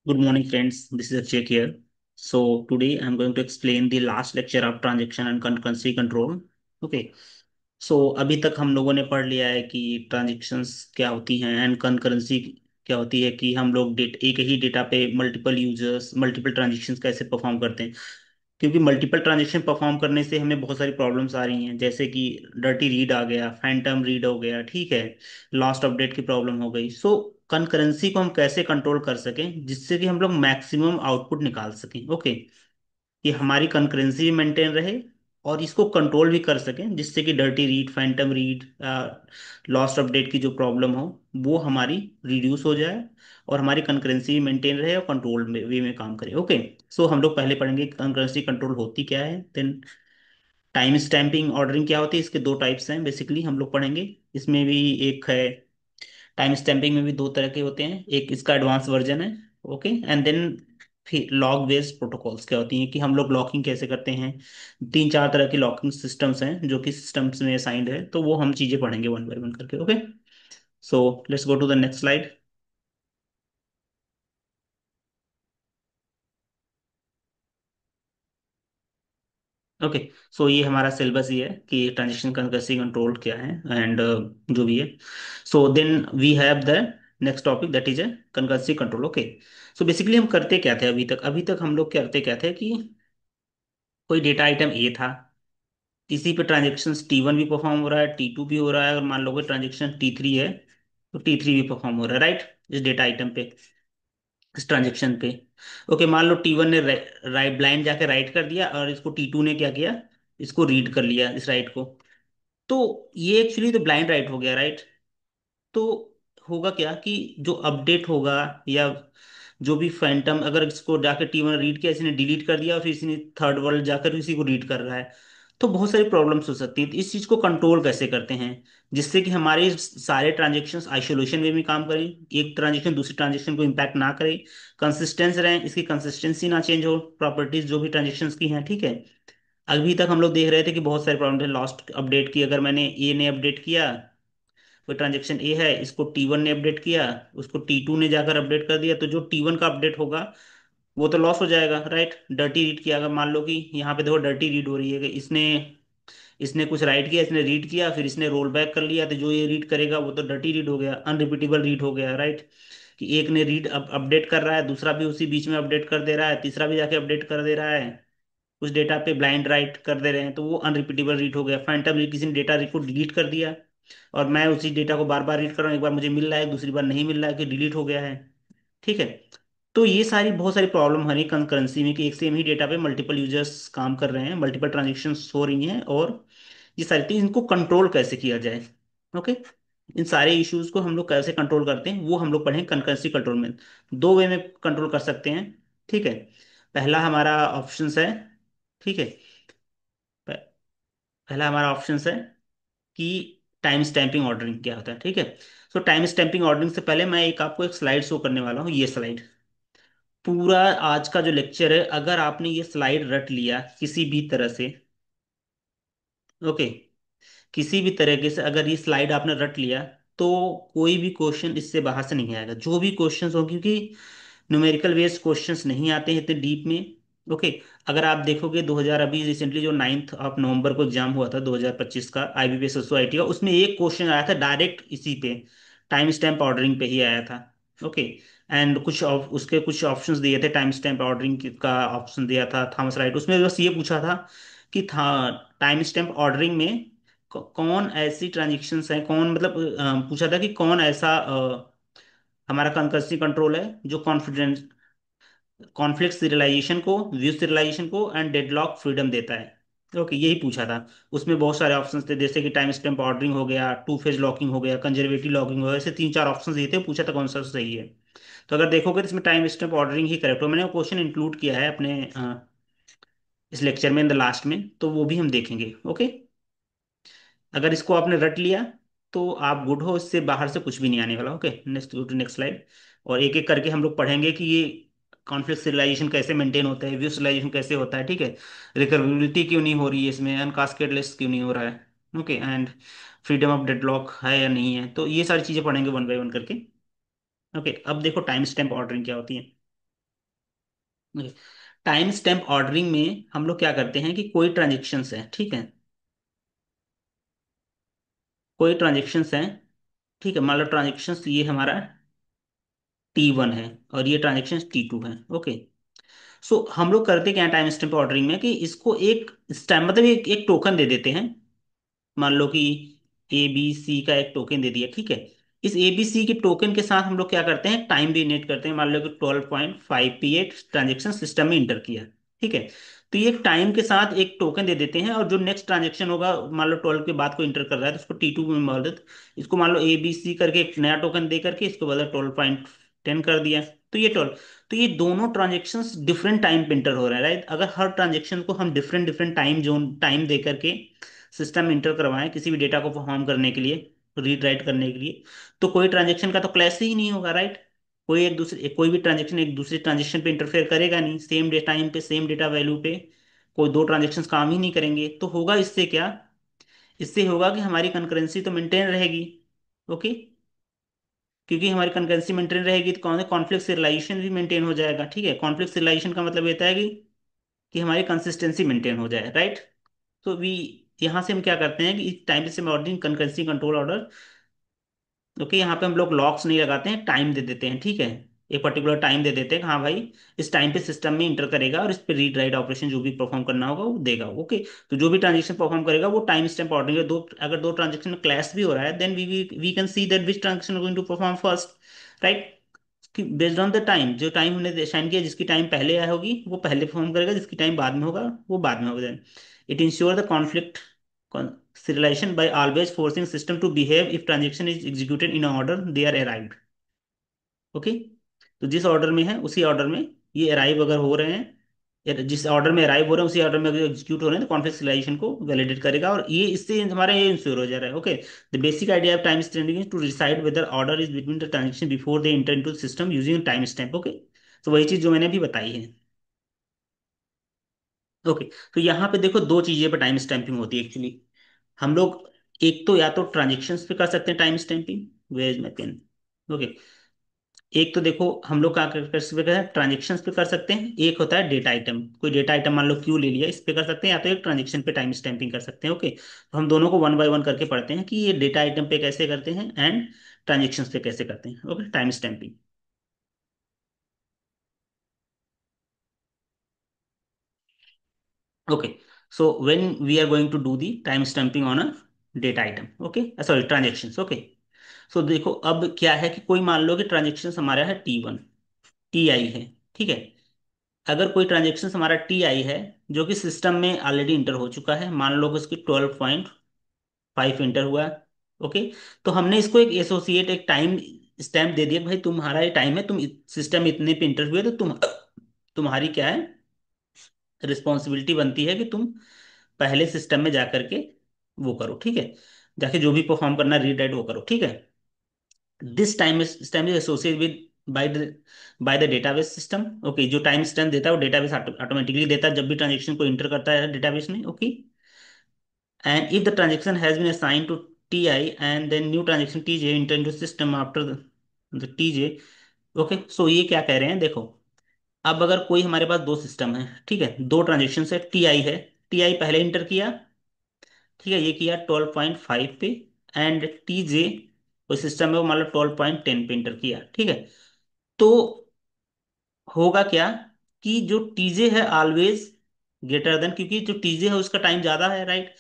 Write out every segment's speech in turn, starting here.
Good morning, friends. This is Akshay here. So today I'm going to explain the last lecture of transaction and concurrency control. Okay. सो अभी तक हम लोगों ने पढ़ लिया है कि ट्रांजेक्शन्स क्या होती हैं एंड कंकरेंसी क्या होती है कि हम लोग एक ही डेटा पे मल्टीपल यूजर्स मल्टीपल ट्रांजेक्शन्स कैसे परफॉर्म करते हैं। क्योंकि मल्टीपल ट्रांजेक्शन परफॉर्म करने से हमें बहुत सारी प्रॉब्लम्स आ रही हैं, जैसे कि डर्टी रीड आ गया, फैंटम रीड हो गया, ठीक है, लास्ट अपडेट की प्रॉब्लम हो गई। सो कंकरेंसी को हम कैसे कंट्रोल कर सकें जिससे कि हम लोग मैक्सिमम आउटपुट निकाल सकें। ओके, कि हमारी कंकरेंसी भी मेंटेन रहे और इसको कंट्रोल भी कर सकें जिससे कि dirty read, Phantom read, lost update की जो प्रॉब्लम हो वो हमारी रिड्यूस हो जाए और हमारी कंकरेंसी भी मेंटेन रहे और कंट्रोल में वे में काम करे। ओके, सो हम लोग पहले पढ़ेंगे कंकरेंसी कंट्रोल होती क्या है, देन टाइम स्टैम्पिंग ऑर्डरिंग क्या होती है। इसके दो टाइप्स हैं बेसिकली, हम लोग पढ़ेंगे। इसमें भी एक है, टाइम स्टैम्पिंग में भी दो तरह के होते हैं, एक इसका एडवांस वर्जन है। ओके, एंड देन फिर लॉग बेस्ड प्रोटोकॉल्स क्या होती हैं कि हम लोग लॉकिंग कैसे करते हैं। तीन चार तरह की लॉकिंग सिस्टम्स हैं जो कि सिस्टम्स में असाइंड है, तो वो हम चीजें पढ़ेंगे वन बाय वन करके। Okay, so let's go to the next slide. Okay, so ये हमारा सिलेबस ही है कि ट्रांजेक्शन कंकरेंसी कंट्रोल क्या है एंड जो भी है। So then we have the next topic that is a concurrency control. Okay, so basically हम करते क्या थे अभी तक हम लोग करते क्या थे कि कोई डेटा आइटम ए था, किसी पे ट्रांजेक्शन T1 भी परफॉर्म हो रहा है, T2 भी हो रहा है, और मान लो कि ट्रांजेक्शन T3 है तो T3 भी परफॉर्म हो रहा है, राइट, इस डेटा आइटम पे, इस ट्रांजेक्शन पे। ओके, मान लो T1 ने राइट ब्लाइंड जाके राइट कर दिया और इसको T2 ने क्या किया, इसको रीड कर लिया, इस राइट को। तो ये एक्चुअली तो ब्लाइंड राइट हो गया, राइट। तो होगा क्या कि जो अपडेट होगा या जो भी फैंटम, अगर इसको जाकर T1 रीड किया, इसने डिलीट कर दिया और फिर इसने थर्ड वर्ल्ड जाकर इसी को रीड कर रहा है, तो बहुत सारी प्रॉब्लम्स हो सकती है। तो इस चीज को कंट्रोल कैसे करते हैं जिससे कि हमारे सारे ट्रांजेक्शन्स आइसोलेशन वे में काम करें, एक ट्रांजेक्शन दूसरी ट्रांजेक्शन को इम्पैक्ट ना करे, कंसिस्टेंस रहें, इसकी कंसिस्टेंसी ना चेंज हो, प्रॉपर्टीज जो भी ट्रांजेक्शन्स की हैं, ठीक है। अभी तक हम लोग देख रहे थे कि बहुत सारे प्रॉब्लम थे लॉस्ट अपडेट की। अगर मैंने ए ने अपडेट किया, कोई ट्रांजेक्शन ए है, इसको T1 ने अपडेट किया, उसको T2 ने जाकर अपडेट कर दिया, तो जो T1 का अपडेट होगा वो तो लॉस हो जाएगा, राइट। डर्टी रीड किया, अगर मान लो कि यहाँ पे देखो डर्टी रीड हो रही है कि इसने इसने कुछ राइट किया, इसने रीड किया, फिर इसने रोल बैक कर लिया, तो जो ये रीड करेगा वो तो डर्टी रीड हो गया, अनरिपीटेबल रीड हो गया, राइट। कि एक ने रीड अपडेट कर रहा है, दूसरा भी उसी बीच में अपडेट कर दे रहा है, तीसरा भी जाके अपडेट कर दे रहा है, उस डेटा पे ब्लाइंड राइट कर दे रहे हैं, तो वो अनरिपीटेबल रीड हो गया। फैंटम रीड, किसी ने डेटा रीड को डिलीट कर दिया और मैं उसी डेटा को बार बार रीड कर रहा हूँ, एक बार मुझे मिल रहा है, दूसरी बार नहीं मिल रहा है कि डिलीट हो गया है, ठीक है। तो ये सारी बहुत सारी प्रॉब्लम हमारी कंकरेंसी में कि एक सेम ही डेटा पे मल्टीपल यूजर्स काम कर रहे हैं, मल्टीपल ट्रांजेक्शन्स हो रही हैं, और ये सारी चीज, इनको कंट्रोल कैसे किया जाए। ओके, इन सारे इश्यूज को हम लोग कैसे कंट्रोल करते हैं वो हम लोग पढ़ें कंकरेंसी कंट्रोल में। दो वे में कंट्रोल कर सकते हैं, ठीक है। पहला हमारा ऑप्शन है, ठीक है, पहला हमारा ऑप्शन है कि टाइम स्टैंपिंग ऑर्डरिंग क्या होता है, ठीक है। सो टाइम स्टैंपिंग ऑर्डरिंग से पहले मैं एक आपको एक स्लाइड शो करने वाला हूँ, ये स्लाइड। पूरा आज का जो लेक्चर है, अगर आपने ये स्लाइड रट लिया किसी भी तरह से, ओके, किसी भी तरीके से अगर ये स्लाइड आपने रट लिया, तो कोई भी क्वेश्चन इससे बाहर से नहीं आएगा, जो भी क्वेश्चंस हो, क्योंकि न्यूमेरिकल बेस्ड क्वेश्चंस नहीं आते हैं इतने डीप में। ओके, अगर आप देखोगे 2000 अभी रिसेंटली जो 9 ऑफ नवंबर को एग्जाम हुआ था 2025 का आईबीपीएस सोसाइटी का, उसमें एक क्वेश्चन आया था डायरेक्ट इसी पे, टाइम स्टैम्प ऑर्डरिंग पे ही आया था। ओके, एंड उसके कुछ ऑप्शंस दिए थे, टाइम स्टैम्प ऑर्डरिंग का ऑप्शन दिया था थॉमस राइट, उसमें बस ये पूछा था कि था टाइम स्टैम्प ऑर्डरिंग में कौन ऐसी ट्रांजेक्शन्स हैं, कौन मतलब पूछा था कि कौन ऐसा हमारा कंकरेंसी कंट्रोल है जो कॉन्फिडेंस कॉन्फ्लिक्ट सीरियलाइजेशन को, व्यू सीरियलाइजेशन को एंड डेडलॉक फ्रीडम देता है। ओके, यही पूछा था। उसमें बहुत सारे ऑप्शंस थे, जैसे कि टाइम स्टैम्प ऑर्डरिंग हो गया, टू फेज लॉकिंग हो गया, कंजर्वेटिव लॉकिंग हो गया, ऐसे तीन चार ऑप्शंस दिए थे, पूछा था कौन सा सही है। तो अगर देखोगे तो इसमें टाइम स्टैम्प ऑर्डरिंग ही करेक्ट हो, मैंने वो क्वेश्चन इंक्लूड किया है अपने इस लेक्चर में, इन द लास्ट में, तो वो भी हम देखेंगे। ओके, अगर इसको आपने रट लिया तो आप गुड हो, इससे बाहर से कुछ भी नहीं आने वाला। Okay, next, go to next slide. और एक एक करके हम लोग पढ़ेंगे कि ये कॉन्फ्लिक्ट सिरियलाइजेशन कैसे मेंटेन होता है, व्यू सिरियलाइजेशन कैसे होता है, ठीक है, रिकवरेबिलिटी क्यों नहीं हो रही है इसमें, अनकास्केड लिस्ट क्यों नहीं हो रहा है, okay, and freedom of deadlock है या नहीं है, तो ये सारी चीज़ें पढ़ेंगे वन बाय वन करके। ओके, अब देखो टाइम स्टैम्प ऑर्डरिंग क्या होती है। टाइम स्टैम्प ऑर्डरिंग में हम लोग क्या करते हैं कि कोई ट्रांजेक्शन्स है, ठीक है, कोई ट्रांजेक्शन्स हैं, ठीक है, मान लो ट्रांजेक्शन्स ये हमारा T1 है और ये ट्रांजेक्शन T2 है। ओके। सो हम लोग करते क्या टाइम स्टैम्प ऑर्डरिंग में कि इसको एक स्टैम्प मतलब एक टोकन दे देते हैं। मान लो कि ABC का एक टोकन दे दिया, ठीक है। इस ABC के टोकन के साथ हम लोग क्या करते हैं, टाइम भी इनेट करते हैं। मान लो कि 12.5 पे ये ट्रांजेक्शन सिस्टम में इंटर किया, ठीक है। तो ये टाइम के साथ एक टोकन दे देते हैं और जो नेक्स्ट ट्रांजेक्शन होगा, मान लो 12 के बाद को इंटर कर रहा है तो उसको T2 में मदद, इसको मान लो ABC करके एक नया टोकन दे करके इसको बदला 12.10 कर दिया। तो ये 12, तो ये दोनों ट्रांजेक्शन्स डिफरेंट टाइम पे इंटर हो रहा है, राइट। अगर हर ट्रांजेक्शन को हम different different time zone time दे करके सिस्टम में इंटर करवाएं किसी भी डेटा को परफॉर्म करने के लिए, रीड राइट करने के लिए, तो कोई ट्रांजेक्शन का तो क्लैश ही नहीं होगा, राइट। कोई भी ट्रांजेक्शन एक दूसरे ट्रांजेक्शन पे इंटरफेयर करेगा नहीं, सेम डे टाइम पे सेम डेटा वैल्यू पे कोई दो ट्रांजेक्शन्स काम ही नहीं करेंगे। तो होगा इससे क्या, इससे होगा कि हमारी कंकरेंसी तो मेंटेन रहेगी। ओके। क्योंकि हमारी कंकरेंसी मेंटेन रहेगी तो कौन है, कॉन्फ्लिक्ट सिरिलाइजेशन भी मेंटेन हो जाएगा, ठीक है। कॉन्फ्लिक्ट सिरिलाइजेशन का मतलब ये होता है कि हमारी कंसिस्टेंसी मेंटेन हो जाए, राइट। तो वी यहाँ से हम क्या करते हैं कि इस टाइम से ordering concurrency control order, okay, यहाँ पे हम लोग लॉक्स नहीं लगाते हैं, टाइम दे देते हैं, ठीक है। एक पर्टिकुलर टाइम दे देते हैं कि हाँ भाई इस टाइम पे सिस्टम में इंटर करेगा और इस पे रीड राइट ऑपरेशन जो भी परफॉर्म करना होगा वो देगा। ओके। तो जो भी ट्रांजेक्शन परफॉर्म करेगा वो टाइम स्टैम्प ऑर्डरिंग है। दो अगर दो ट्रांजेक्शन में क्लैश भी हो रहा है then we can see that which transaction going to perform first, right. Based on the time, जो टाइम हमने साइन किया, जिसकी टाइम पहले आया होगी वो पहले परफॉर्म करेगा, जिसकी टाइम बाद में होगा वो बाद में होगा। It ensure the conflict serialization by always forcing system to behave if transaction is executed in order they are arrived। Okay. तो जिस ऑर्डर में है उसी ऑर्डर में ये अराइव अगर हो रहे हैं, या जिस ऑर्डर में अराइव हो रहे हैं उसी ऑर्डर में अगर एग्जीक्यूट हो रहे हैं तो कॉन्फ्लिक्ट सिलेक्शन को वैलिडेट करेगा और ये इससे हमारा ये इंश्योर हो जा रहा है। Okay. The basic idea of time stamping is to decide whether order is between the transaction before they enter into system using time stamp. Okay. तो वही चीज जो मैंने अभी बताई है। ओके। तो यहाँ पे देखो दो चीजें पर टाइम स्टैंपिंग होती है एक्चुअली। हम लोग एक तो या तो ट्रांजेक्शन्स पे कर सकते हैं time stamping, where is my pen. Okay. एक तो देखो हम लोग क्या कर सकते हैं, ट्रांजेक्शन्स पे कर सकते हैं। एक होता है डेटा आइटम, कोई डेटा आइटम मान लो क्यू ले लिया, इस पे कर सकते हैं, या तो एक ट्रांजेक्शन पे टाइम स्टैंपिंग कर सकते हैं। ओके। तो हम दोनों को वन बाय वन करके पढ़ते हैं कि ये डेटा आइटम पे कैसे करते हैं एंड ट्रांजेक्शन्स पे कैसे करते हैं। Okay. Time stamping. Okay. So when we are going to do the time stamping on a data item, okay, sorry transactions. Okay. So देखो अब क्या है कि कोई मान लो कि ट्रांजेक्शन हमारा है T1, TI है, ठीक है। अगर कोई ट्रांजेक्शन हमारा TI है जो कि सिस्टम में ऑलरेडी इंटर हो चुका है, मान लो कि उसकी 12.5 इंटर हुआ है। ओके। तो हमने इसको एक एसोसिएट एक टाइम स्टैम्प दे दिया कि भाई तुम्हारा ये टाइम है, तुम सिस्टम इतने पे इंटर हुए तो तुम्हारी क्या है, रिस्पॉन्सिबिलिटी बनती है कि तुम पहले सिस्टम में जा करके वो करो, ठीक है। जाके जो भी परफॉर्म करना रीड राइट वो करो, ठीक है। This time is associated with by the database system. Okay. जो टाइम स्टैम्प देता है वो डेटाबेस ऑटोमेटिकली देता है जब भी ट्रांजेक्शन को इंटर करता है डेटाबेस में। Okay. And if the transaction has been assigned to TI and then new transaction TJ enter into system after the TJ। Okay. So ये क्या कह रहे हैं देखो, अब अगर कोई हमारे पास दो सिस्टम है, ठीक है, दो ट्रांजेक्शन है, TI है, TI पहले इंटर किया, ठीक है, ये किया 12.5 पे, एंड TJ उस सिस्टम में वो मान लो 12.10 पे इंटर किया, ठीक है। तो होगा क्या कि जो TJ है ऑलवेज ग्रेटर देन, क्योंकि जो TJ है उसका टाइम ज्यादा है, राइट।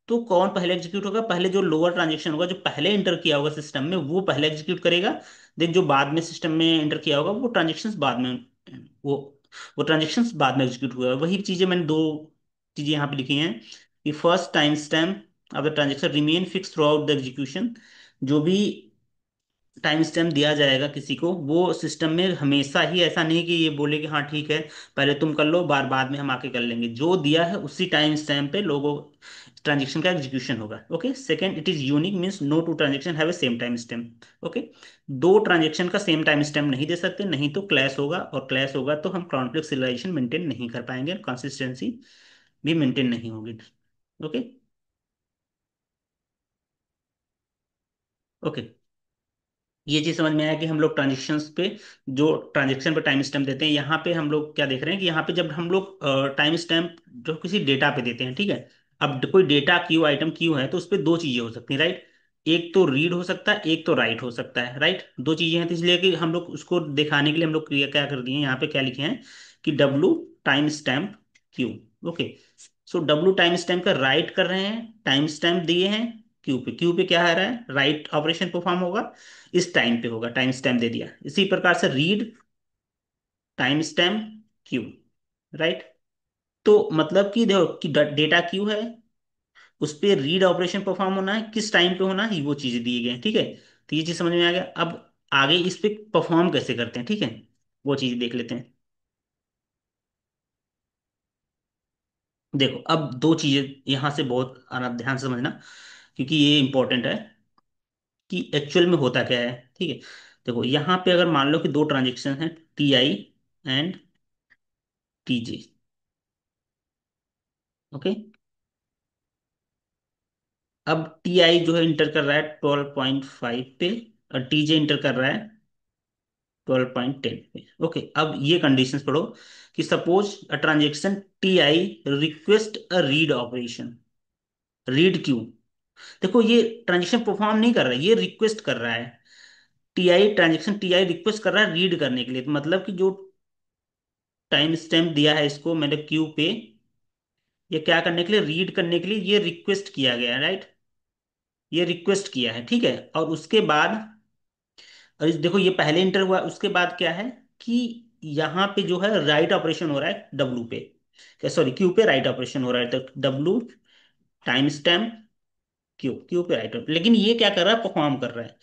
तो कौन पहले एग्जीक्यूट होगा, पहले जो लोअर ट्रांजेक्शन होगा जो पहले इंटर किया होगा सिस्टम में वो पहले एग्जीक्यूट करेगा। देन जो बाद में सिस्टम में इंटर किया होगा वो ट्रांजेक्शन्स बाद में, वो वो ट्रांजेक्शन्स बाद में एग्जीक्यूट हुआ। वही चीजें मैंने दो चीजें यहाँ पे लिखी हैं कि first time stamp of the transaction remain fix through out the execution. जो भी टाइम स्टैम्प दिया जाएगा किसी को वो सिस्टम में हमेशा ही ऐसा नहीं कि ये बोले कि हाँ ठीक है पहले तुम कर लो बार बाद में हम आके कर लेंगे, जो दिया है उसी टाइम स्टैम्प पे लोगों ट्रांजेक्शन का एग्जीक्यूशन होगा। Okay. Second, it is unique means no two transaction have a same time stamp. Okay. दो ट्रांजेक्शन का सेम टाइम स्टैम्प नहीं दे सकते, नहीं तो क्लैश होगा, और क्लैश होगा तो हम कॉन्फ्लिक्ट सिलेक्शन मेंटेन नहीं कर पाएंगे, कंसिस्टेंसी भी मेंटेन नहीं होगी। ओके। ओके। ये चीज समझ में आया कि हम लोग ट्रांजेक्शन्स पे, जो ट्रांजेक्शन पे टाइम स्टैम्प देते हैं, यहाँ पे हम लोग क्या देख रहे हैं कि यहाँ पे जब हम लोग टाइम स्टैम्प जो किसी डेटा पे देते हैं, ठीक है। अब कोई डेटा क्यू, आइटम क्यू है, तो उस पे दो चीजें हो सकती हैं, राइट। एक तो रीड हो सकता है, एक तो राइट हो सकता है, राइट। दो चीजें हैं, तो इसलिए कि हम लोग उसको दिखाने के लिए हम लोग क्रिया क्या कर दिए हैं, यहाँ पे क्या लिखे हैं कि W time stamp Q. Okay. So W time stamp का राइट कर रहे हैं, टाइम स्टैम्प दिए हैं क्यू पे। क्यू पे क्या आ रहा है, राइट ऑपरेशन परफॉर्म होगा, इस टाइम पे होगा, टाइम स्टैम्प दे दिया। इसी प्रकार से read time stamp Q, right. तो मतलब कि देखो कि डेटा क्यू है, उस पे रीड ऑपरेशन परफॉर्म होना है, किस टाइम पे होना है, वो चीजें दी गई हैं, ठीक है। तो ये चीज समझ में आ गया। अब आगे इस पे परफॉर्म कैसे करते हैं, ठीक है, वो चीज देख लेते हैं। देखो अब दो चीजें यहां से बहुत आना ध्यान से समझना, क्योंकि ये इंपॉर्टेंट है कि एक्चुअल में होता क्या है, ठीक है। देखो यहाँ पे अगर मान लो कि दो ट्रांजेक्शन हैं, T I and T J. Okay. अब टी आई जो है इंटर कर रहा है 12.5 पे, और टी जे इंटर कर रहा है 12.10 पे। ओके, अब ये कंडीशंस पढ़ो कि suppose a transaction T I request a read operation, read Q. देखो ये ट्रांजेक्शन परफॉर्म नहीं कर रहा है, ये रिक्वेस्ट कर रहा है। T I transaction, T I request कर रहा है रीड करने के लिए, तो मतलब कि जो टाइम स्टैम्प दिया है इसको मैंने क्यू पे, ये क्या करने के लिए, रीड करने के लिए ये रिक्वेस्ट किया गया है, राइट। ये रिक्वेस्ट किया है, ठीक है। और उसके बाद, और देखो ये पहले इंटर हुआ, उसके बाद क्या है कि यहाँ पे जो है राइट ऑपरेशन हो रहा है डब्लू पे, सॉरी क्यू पे राइट ऑपरेशन हो रहा है, तो W time stamp Q, Q पे राइट, लेकिन ये क्या कर रहा है, परफॉर्म कर रहा है,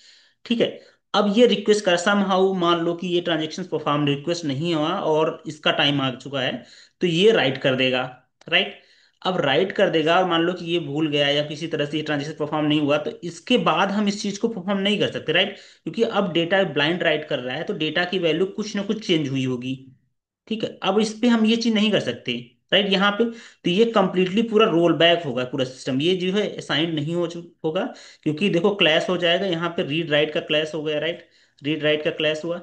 ठीक है। अब ये रिक्वेस्ट कर समहाउ, मान लो कि ये ट्रांजेक्शन परफॉर्म रिक्वेस्ट नहीं हुआ और इसका टाइम आ चुका है, तो ये राइट कर देगा, राइट। अब राइट कर देगा, और मान लो कि ये भूल गया या किसी तरह से ये ट्रांजेक्शन परफॉर्म नहीं हुआ, तो इसके बाद हम इस चीज को परफॉर्म नहीं कर सकते, राइट। क्योंकि अब डेटा ब्लाइंड राइट कर रहा है, तो डेटा की वैल्यू कुछ ना कुछ चेंज हुई होगी, ठीक है। अब इस पे हम ये चीज नहीं कर सकते, राइट, यहाँ पे। तो ये कंप्लीटली पूरा रोल बैक होगा, पूरा सिस्टम ये जो है असाइन नहीं होगा, क्योंकि देखो क्लैश हो जाएगा यहाँ पे, रीड राइट का क्लैश हो गया, राइट। रीड राइट का क्लैश हुआ,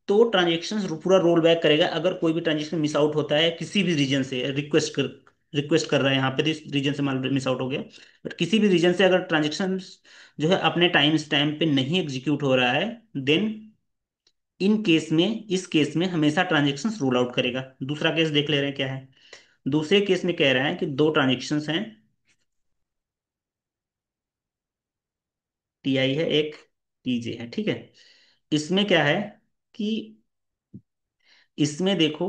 तो ट्रांजेक्शन पूरा रोल बैक करेगा। अगर कोई भी ट्रांजेक्शन मिस आउट होता है किसी भी रीजन से, रिक्वेस्ट कर रहा है यहाँ पे, इस रीजन से मान लो मिस आउट हो गया, बट किसी भी रीजन से अगर ट्रांजेक्शन जो है अपने टाइम स्टैम्प पे नहीं एग्जीक्यूट हो रहा है, देन इन केस में, इस केस में हमेशा ट्रांजेक्शन्स रूल आउट करेगा। दूसरा केस देख ले रहे हैं क्या है। दूसरे केस में कह रहा है कि दो ट्रांजेक्शन्स हैं, टी आई है एक, टी जे है, ठीक है। इसमें क्या है कि इसमें देखो,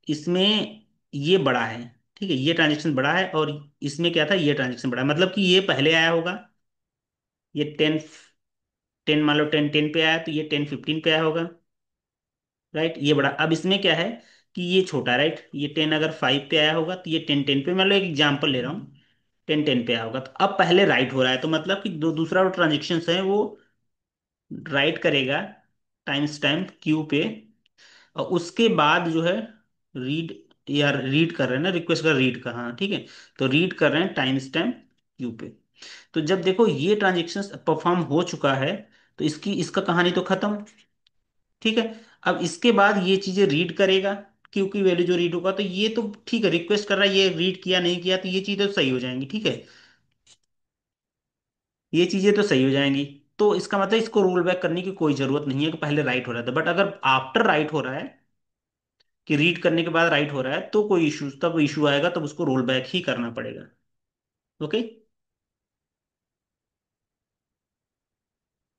इसमें ये बड़ा है, ठीक है, ये ट्रांजेक्शन बड़ा है, और इसमें क्या था, ये ट्रांजेक्शन बड़ा है, मतलब कि ये पहले आया होगा, ये 10 मान लो 10 10 पे आया, तो ये 10 15 पे आया होगा, राइट। ये बड़ा, अब इसमें क्या है कि ये छोटा, राइट। ये 10 अगर 5 पे आया होगा, तो ये 10 10 पे, मतलब एक एग्जाम्पल ले रहा हूँ, 10 10 पे आया होगा, तो अब पहले राइट हो रहा है, तो मतलब कि दूसरा जो ट्रांजेक्शन है वो राइट करेगा टाइम स्टैम्प क्यू पे, और उसके बाद जो है रीड, या रीड कर रहे हैं ना, रिक्वेस्ट कर रीड का, हाँ ठीक है। तो रीड कर रहे हैं टाइम स्टैम्प क्यू पे। तो जब देखो ये ट्रांजेक्शन परफॉर्म हो चुका है, तो इसकी, इसका कहानी तो खत्म, ठीक है। अब इसके बाद ये चीजें रीड करेगा, क्यू की वैल्यू जो रीड होगा, तो ये तो ठीक है, रिक्वेस्ट कर रहा है, ये रीड किया नहीं किया, तो ये चीजें तो सही हो जाएंगी, ठीक है। ये चीजें तो सही हो जाएंगी। तो इसका मतलब इसको रोल बैक करने की कोई जरूरत नहीं है कि पहले राइट हो रहा था, बट अगर आफ्टर राइट हो रहा है, कि रीड करने के बाद राइट हो रहा है, तो कोई इशू, तब इशू आएगा, तब उसको रोल बैक ही करना पड़ेगा। Okay,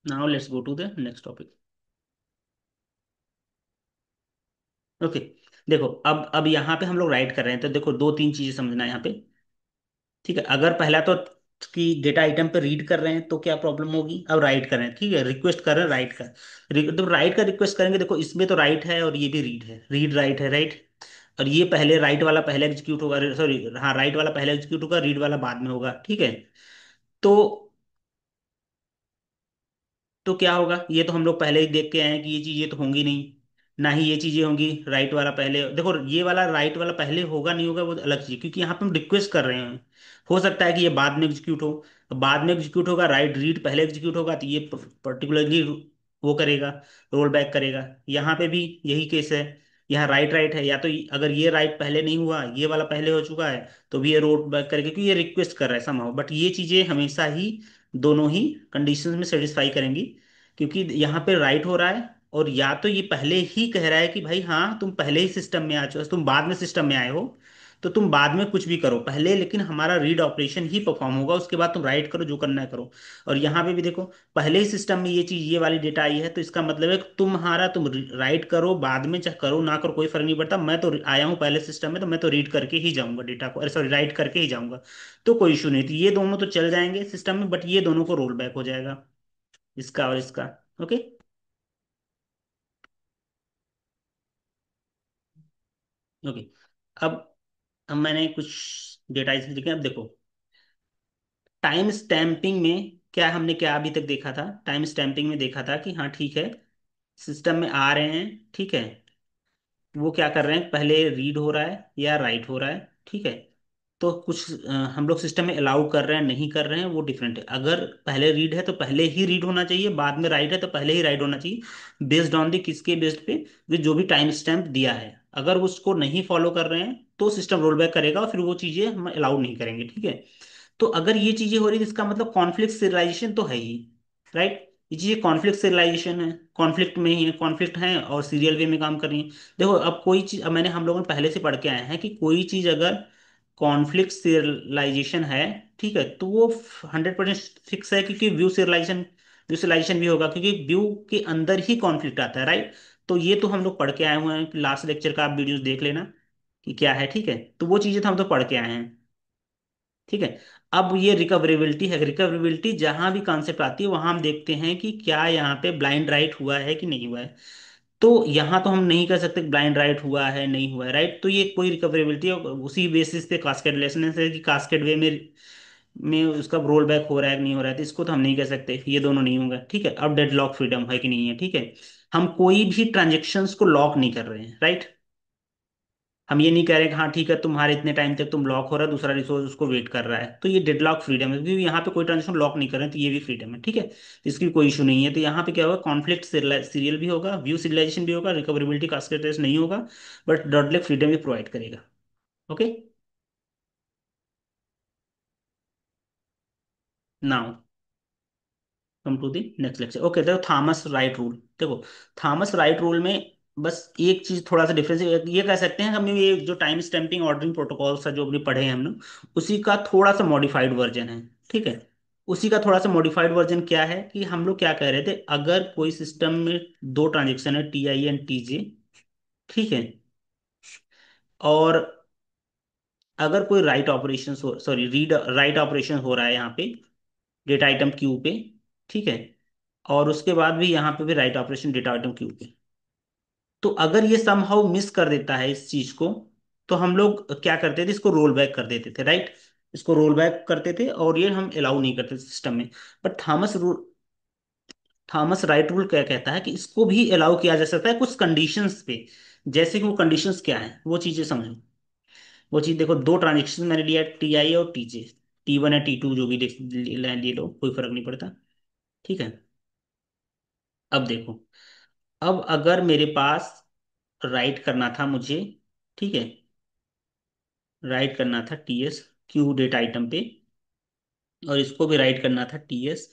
now let's go to the next topic. Okay, देखो अब यहाँ पे हम लोग राइट कर रहे हैं, तो देखो दो तीन चीजें समझना है यहाँ पे, ठीक है। अगर पहला तो कि डेटा आइटम पे रीड कर रहे हैं तो क्या प्रॉब्लम होगी, अब राइट कर रहे हैं, ठीक है, रिक्वेस्ट कर रहे हैं राइट का, तो राइट का रिक्वेस्ट करेंगे, देखो इसमें तो राइट है और ये भी रीड है, रीड राइट है, राइट। और ये पहले राइट वाला पहले एग्जीक्यूट होगा, सॉरी हाँ, राइट वाला पहले एग्जीक्यूट होगा, रीड वाला बाद में होगा, ठीक है। तो तो क्या होगा, ये तो हम लोग पहले ही देख के आए हैं कि ये चीजें तो होंगी नहीं, ना ही ये चीजें होंगी राइट वाला पहले, देखो ये वाला राइट वाला पहले होगा नहीं होगा वो अलग चीज, क्योंकि यहाँ पे हम रिक्वेस्ट कर रहे हैं। हो सकता है कि ये बाद में एग्जीक्यूट हो, तो बाद में एग्जीक्यूट होगा, राइट रीड पहले एग्जीक्यूट होगा, तो ये पर्टिकुलरली वो करेगा, रोल बैक करेगा। यहाँ पे भी यही केस है। यहाँ राइट राइट है, या तो अगर ये राइट पहले नहीं हुआ, ये वाला पहले हो चुका है, तो भी ये रोल बैक करेगा, क्योंकि ये रिक्वेस्ट कर रहा है समहाउ। बट ये चीज़ें हमेशा ही दोनों ही कंडीशंस में सेटिस्फाई करेंगी, क्योंकि यहाँ पे राइट हो रहा है, और या तो ये पहले ही कह रहा है कि भाई हाँ तुम पहले ही सिस्टम में आ चुके, तुम बाद में सिस्टम में आए हो, तो तुम बाद में कुछ भी करो पहले, लेकिन हमारा रीड ऑपरेशन ही परफॉर्म होगा, उसके बाद तुम राइट करो जो करना है करो। और यहाँ पे भी देखो, पहले ही सिस्टम में ये चीज, ये वाली डेटा आई है, तो इसका मतलब है कि तुम्हारा, तुम राइट करो बाद में, चाहे करो ना करो कोई फर्क नहीं पड़ता, मैं तो आया हूँ पहले सिस्टम में, तो मैं तो रीड करके ही जाऊंगा डेटा को, अरे सॉरी राइट करके ही जाऊंगा। तो कोई इशू नहीं, तो ये दोनों तो चल जाएंगे सिस्टम में, बट ये दोनों को रोल बैक हो जाएगा, इसका और इसका। ओके। ओके। अब अब मैंने कुछ डेटा इसमें लिखे, अब देखो टाइम स्टैंपिंग में क्या हमने क्या अभी तक देखा था, टाइम स्टैंपिंग में देखा था कि हाँ ठीक है, सिस्टम में आ रहे हैं, ठीक है, वो क्या कर रहे हैं, पहले रीड हो रहा है या राइट हो रहा है, ठीक है। तो कुछ हम लोग सिस्टम में अलाउ कर रहे हैं नहीं कर रहे हैं, वो डिफरेंट है। अगर पहले रीड है तो पहले ही रीड होना चाहिए, बाद में राइट है तो पहले ही राइट होना चाहिए, बेस्ड ऑन द किसके बेस्ड पे, जो भी टाइम स्टैम्प दिया है। अगर उसको नहीं फॉलो कर रहे हैं तो सिस्टम रोल बैक करेगा, और फिर वो चीज़ें हम अलाउ नहीं करेंगे, ठीक है। तो अगर ये चीजें हो रही है, इसका मतलब कॉन्फ्लिक्ट सिरियलाइजेशन तो है ही, राइट। ये चीजें कॉन्फ्लिक्ट सिरियलाइजेशन है, कॉन्फ्लिक्ट में ही है, कॉन्फ्लिक्ट है और सीरियल वे में काम कर रही है। देखो अब कोई चीज, अब मैंने, हम लोगों ने पहले से पढ़ के आए हैं कि कोई चीज अगर कॉन्फ्लिक्ट सिरियलाइजेशन है, ठीक है, तो वो 100% फिक्स है, क्योंकि व्यू सिरियलाइजेशन भी होगा, क्योंकि व्यू के अंदर ही कॉन्फ्लिक्ट आता है, राइट। तो ये तो हम लोग पढ़ के आए हुए हैं, लास्ट लेक्चर का आप वीडियोस देख लेना कि क्या है, ठीक है। तो वो चीजें तो हम तो पढ़ के आए हैं, ठीक है। अब ये रिकवरेबिलिटी है, रिकवरेबिलिटी जहां भी कॉन्सेप्ट आती है वहां हम देखते हैं कि क्या यहाँ पे ब्लाइंड राइट हुआ है कि नहीं हुआ है। तो यहाँ तो हम नहीं कर सकते ब्लाइंड राइट हुआ है नहीं हुआ है, राइट। तो ये कोई रिकवरेबिलिटी है, उसी बेसिस पे कास्केड रिलेशन है कि कास्केड वे में उसका रोल बैक हो रहा है कि नहीं हो रहा है, तो इसको तो हम नहीं कर सकते, ये दोनों नहीं होंगे, ठीक है। अब डेडलॉक फ्रीडम है कि नहीं है, ठीक है। हम कोई भी ट्रांजेक्शन्स को लॉक नहीं कर रहे हैं, राइट। हम ये नहीं कह रहे कि हाँ ठीक है तुम्हारे इतने टाइम तक तुम लॉक हो रहा है, दूसरा रिसोर्स उसको वेट कर रहा है, तो ये डेडलॉक फ्रीडम है, क्योंकि यहाँ पे कोई ट्रांजेक्शन लॉक नहीं कर रहे हैं, तो ये भी फ्रीडम है, ठीक है। तो इसकी कोई इशू नहीं है। तो यहाँ पे क्या होगा, कॉन्फ्लिक्ट सीरियल भी होगा, व्यू सीरियलाइजेशन भी होगा, रिकवरेबिलिटी कास्केड रेस नहीं होगा, बट डेडलॉक फ्रीडम भी प्रोवाइड करेगा। Okay. Now come to the next lecture. Okay, देखो थॉमस राइट रूल, देखो थॉमस राइट रूल में बस एक चीज थोड़ा सा डिफरेंस, ये कह सकते हैं हमें, ये जो टाइम स्टैंपिंग ऑर्डरिंग प्रोटोकॉल्स है जो भी पढ़े हैं हम लोग, उसी का थोड़ा सा मॉडिफाइड वर्जन है, ठीक है। उसी का थोड़ा सा मॉडिफाइड वर्जन क्या है कि हम लोग क्या कह रहे थे, अगर कोई सिस्टम में दो ट्रांजेक्शन है, टी आई एंड टी जे, ठीक है, और अगर कोई write operation, sorry read write operation हो रहा है यहाँ पे डेटा आइटम क्यू पे, ठीक है, और उसके बाद भी यहाँ पे भी write operation data item Q पे, तो अगर ये समहाउ मिस कर देता है इस चीज को, तो हम लोग क्या करते थे, इसको रोल बैक कर देते थे, राइट। इसको रोल बैक करते थे और ये हम अलाउ नहीं करते सिस्टम में। बट थॉमस राइट रूल क्या कहता है कि इसको भी अलाउ किया जा सकता है कुछ कंडीशंस पे। जैसे कि वो कंडीशंस क्या है वो चीजें समझो। वो चीज देखो, दो ट्रांजेक्शन मैंने लिया, टी आई और टी जे, टी वन या टी टू जो भी ले लो, कोई फर्क नहीं पड़ता, ठीक है। अब देखो, अब अगर मेरे पास राइट करना था मुझे, ठीक है, राइट करना था T S Q data item पे, और इसको भी राइट करना था T S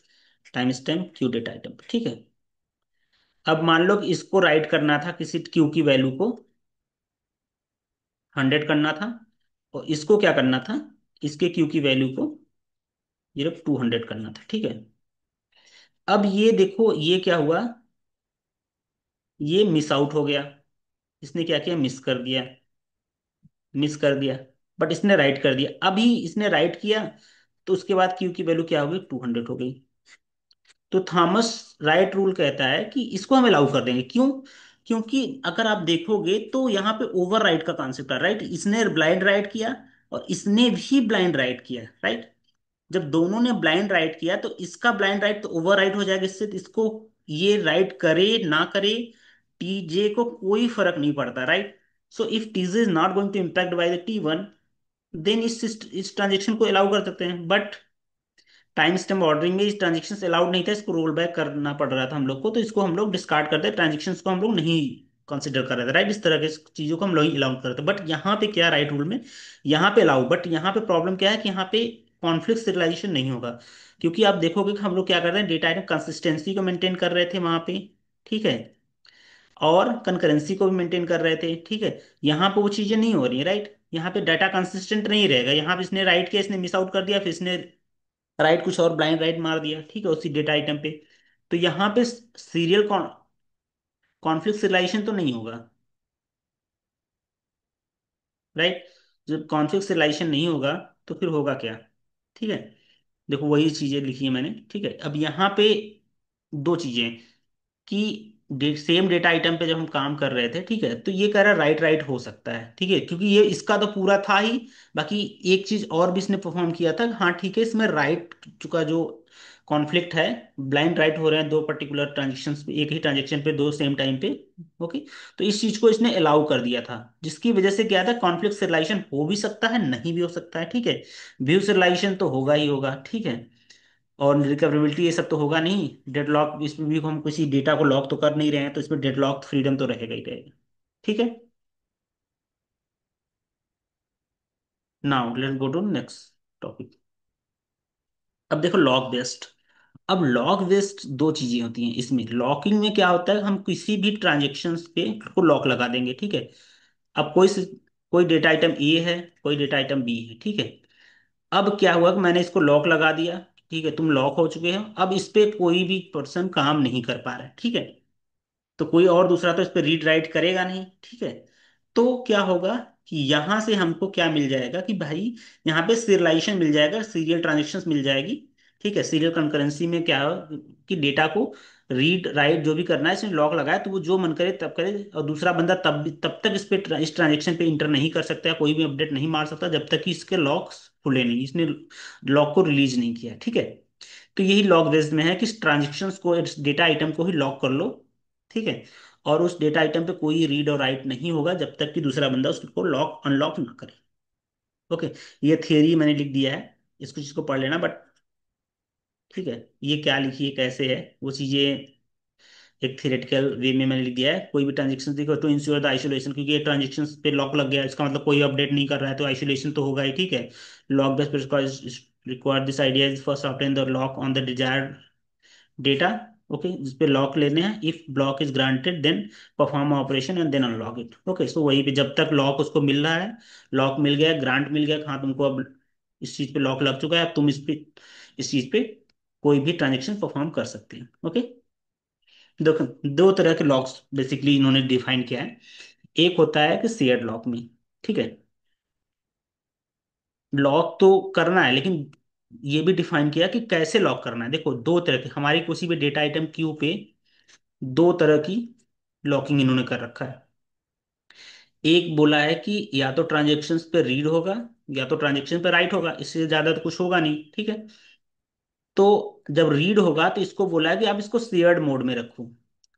time stamp Q data item पे, ठीक है। अब मान लो कि इसको राइट करना था किसी क्यू की वैल्यू को 100 करना था, और इसको क्या करना था, इसके क्यू की वैल्यू को 200 करना था, ठीक है। अब ये देखो ये क्या हुआ, ये मिस आउट हो गया, इसने क्या किया, मिस कर दिया, मिस कर दिया। बट इसने राइट कर दिया, अभी इसने राइट किया, तो उसके बाद क्यू की वैल्यू क्या हो गई, 200 हो गई। तो थॉमस राइट रूल कहता है कि इसको हम अलाउ कर देंगे, क्यों, क्योंकि अगर आप देखोगे तो यहाँ पे ओवर राइट का कॉन्सेप्ट है, राइट। इसने ब्लाइंड राइट किया और इसने भी ब्लाइंड राइट किया, राइट। जब दोनों ने ब्लाइंड राइट किया तो इसका ब्लाइंड राइट तो ओवर राइट हो जाएगा इससे, तो इसको ये राइट करे ना करे, टीजे को कोई फर्क नहीं पड़ता, right. So if TJ is not going to impact by the T one, then इस ट्रांजेक्शन को अलाउ कर सकते हैं। बट टाइम स्टैम्प ऑर्डरिंग में इस ट्रांजेक्शन अलाउड नहीं था, इसको रोल बैक करना पड़ रहा था हम लोग को, तो इसको हम लोग डिस्कार्ड करते, ट्रांजेक्शन को हम लोग नहीं कंसिडर कर रहे थे, राइट। इस तरह की चीजों को हम लोग अलाउ करते, बट यहाँ पे क्या राइट रूल में यहाँ पे अलाउ, बट यहाँ पे प्रॉब्लम क्या है कि यहाँ पे कॉन्फ्लिक्ट सिरियलाइजेशन नहीं होगा। क्योंकि आप देखोगे कि हम लोग क्या कर रहे हैं, डेटा आइटम कंसिस्टेंसी को मेंटेन कर रहे थे वहां पे, ठीक है, और कंकरेंसी को भी मेंटेन कर रहे थे, ठीक है। यहाँ पे वो चीजें नहीं हो रही है, राइट। यहाँ पे डाटा कंसिस्टेंट नहीं रहेगा, यहाँ पे इसने राइट किया, इसने मिस आउट कर दिया, फिर इसने राइट कुछ और ब्लाइंड राइट मार दिया, ठीक है, उसी डेटा आइटम पे। तो यहाँ पे सीरियल कॉन्फ्लिक्ट सिलेक्शन तो नहीं होगा, राइट। जब कॉन्फ्लिक्ट सिलेक्शन नहीं होगा तो फिर होगा क्या, ठीक है। देखो वही चीजें लिखी है मैंने, ठीक है। अब यहाँ पे दो चीजें कि सेम डेटा आइटम पे जब हम काम कर रहे थे, ठीक है, तो ये कह रहा है राइट राइट हो सकता है, ठीक है, क्योंकि ये इसका तो पूरा था ही। बाकी एक चीज और भी इसने परफॉर्म किया था, हाँ ठीक है, इसमें राइट चुका जो कॉन्फ्लिक्ट है, ब्लाइंड राइट हो रहे हैं दो पर्टिकुलर ट्रांजेक्शन पे, एक ही ट्रांजेक्शन पे दो सेम टाइम पे, ओके। तो इस चीज को इसने अलाउ कर दिया था, जिसकी वजह से क्या था, कॉन्फ्लिक्ट सिलेक्शन हो भी सकता है, नहीं भी हो सकता है, ठीक है। व्यू सिलेक्शन तो होगा ही होगा, ठीक है। और रिकवरेबिलिटी ये सब तो होगा नहीं, डेडलॉक इसमें भी हम किसी डेटा को लॉक तो कर नहीं रहे हैं, तो इसमें डेडलॉक फ्रीडम तो रहेगा ही रहेगा, ठीक है। Now let's go to next topic. अब देखो लॉक बेस्ड। अब लॉक बेस्ड दो चीजें होती हैं इसमें, लॉकिंग में क्या होता है, हम किसी भी ट्रांजेक्शन्स पे को लॉक लगा देंगे, ठीक है। अब कोई डेटा आइटम ए है, कोई डेटा आइटम बी है, ठीक है। अब क्या हुआ कि मैंने इसको लॉक लगा दिया, ठीक है, तुम लॉक हो चुके हो, अब इस पे कोई भी पर्सन काम नहीं कर पा रहा है, ठीक है। तो कोई और दूसरा तो इस पर रीड राइट करेगा नहीं, ठीक है। तो क्या होगा कि यहां से हमको क्या मिल जाएगा कि भाई यहाँ पे सीरियलाइजेशन मिल जाएगा, सीरियल ट्रांजेक्शन्स मिल जाएगी, ठीक है। सीरियल कंकरेंसी में क्या हो कि डेटा को रीड राइट जो भी करना है, इसने लॉक लगाया तो वो जो मन करे तब करे, और दूसरा बंदा तब तक इस ट्रांजेक्शन पे इंटर नहीं कर सकता, या कोई भी अपडेट नहीं मार सकता जब तक कि इसके लॉक्स खुले नहीं, इसने लॉक को रिलीज नहीं किया, ठीक है। तो यही लॉक बेस्ड में है कि ट्रांजेक्शन्स को, इस डेटा आइटम को ही लॉक कर लो, ठीक है। और उस डेटा आइटम पे कोई रीड और राइट नहीं होगा जब तक कि दूसरा बंदा उसको लॉक अनलॉक ना करे, ओके। ये थियरी मैंने लिख दिया है, इसको चीज को पढ़ लेना, बट ठीक है, ये क्या लिखी है कैसे है वो चीजें एक थियरेटिकल वे में मैंने लिख दिया है। कोई भी ट्रांजेक्शन देखो टू इंश्योर द आइसोलेशन, क्योंकि ये ट्रांजेक्शन पे लॉक लग गया, इसका मतलब कोई अपडेट नहीं कर रहा है, तो आइसोलेशन तो होगा ही, ठीक है। Lock based require this idea is first obtain the lock on the desired data, okay, जिस पे लॉक लेने हैं, if block is granted then perform operation and then unlock it, okay. So वही पे जब तक लॉक उसको मिल रहा है, लॉक मिल गया, ग्रांट मिल गया, हाँ तुमको अब इस चीज पे लॉक लग चुका है, अब तुम इस चीज पे कोई भी ट्रांजेक्शन परफॉर्म कर सकते हैं, ओके। देखो दो तरह के लॉक्स बेसिकली इन्होंने डिफाइन किया है। एक होता है कि शेयर्ड लॉक में, ठीक है, लॉक तो करना है, लेकिन ये भी डिफाइन किया कि कैसे लॉक करना है। देखो दो तरह के, हमारी किसी भी डेटा आइटम क्यू पे दो तरह की लॉकिंग इन्होंने कर रखा है। एक बोला है कि या तो ट्रांजेक्शन्स पे रीड होगा, या तो ट्रांजेक्शन पे राइट होगा, इससे ज्यादा तो कुछ होगा नहीं, ठीक है। तो जब रीड होगा तो इसको बोला है कि आप इसको शेयर्ड मोड में रखो,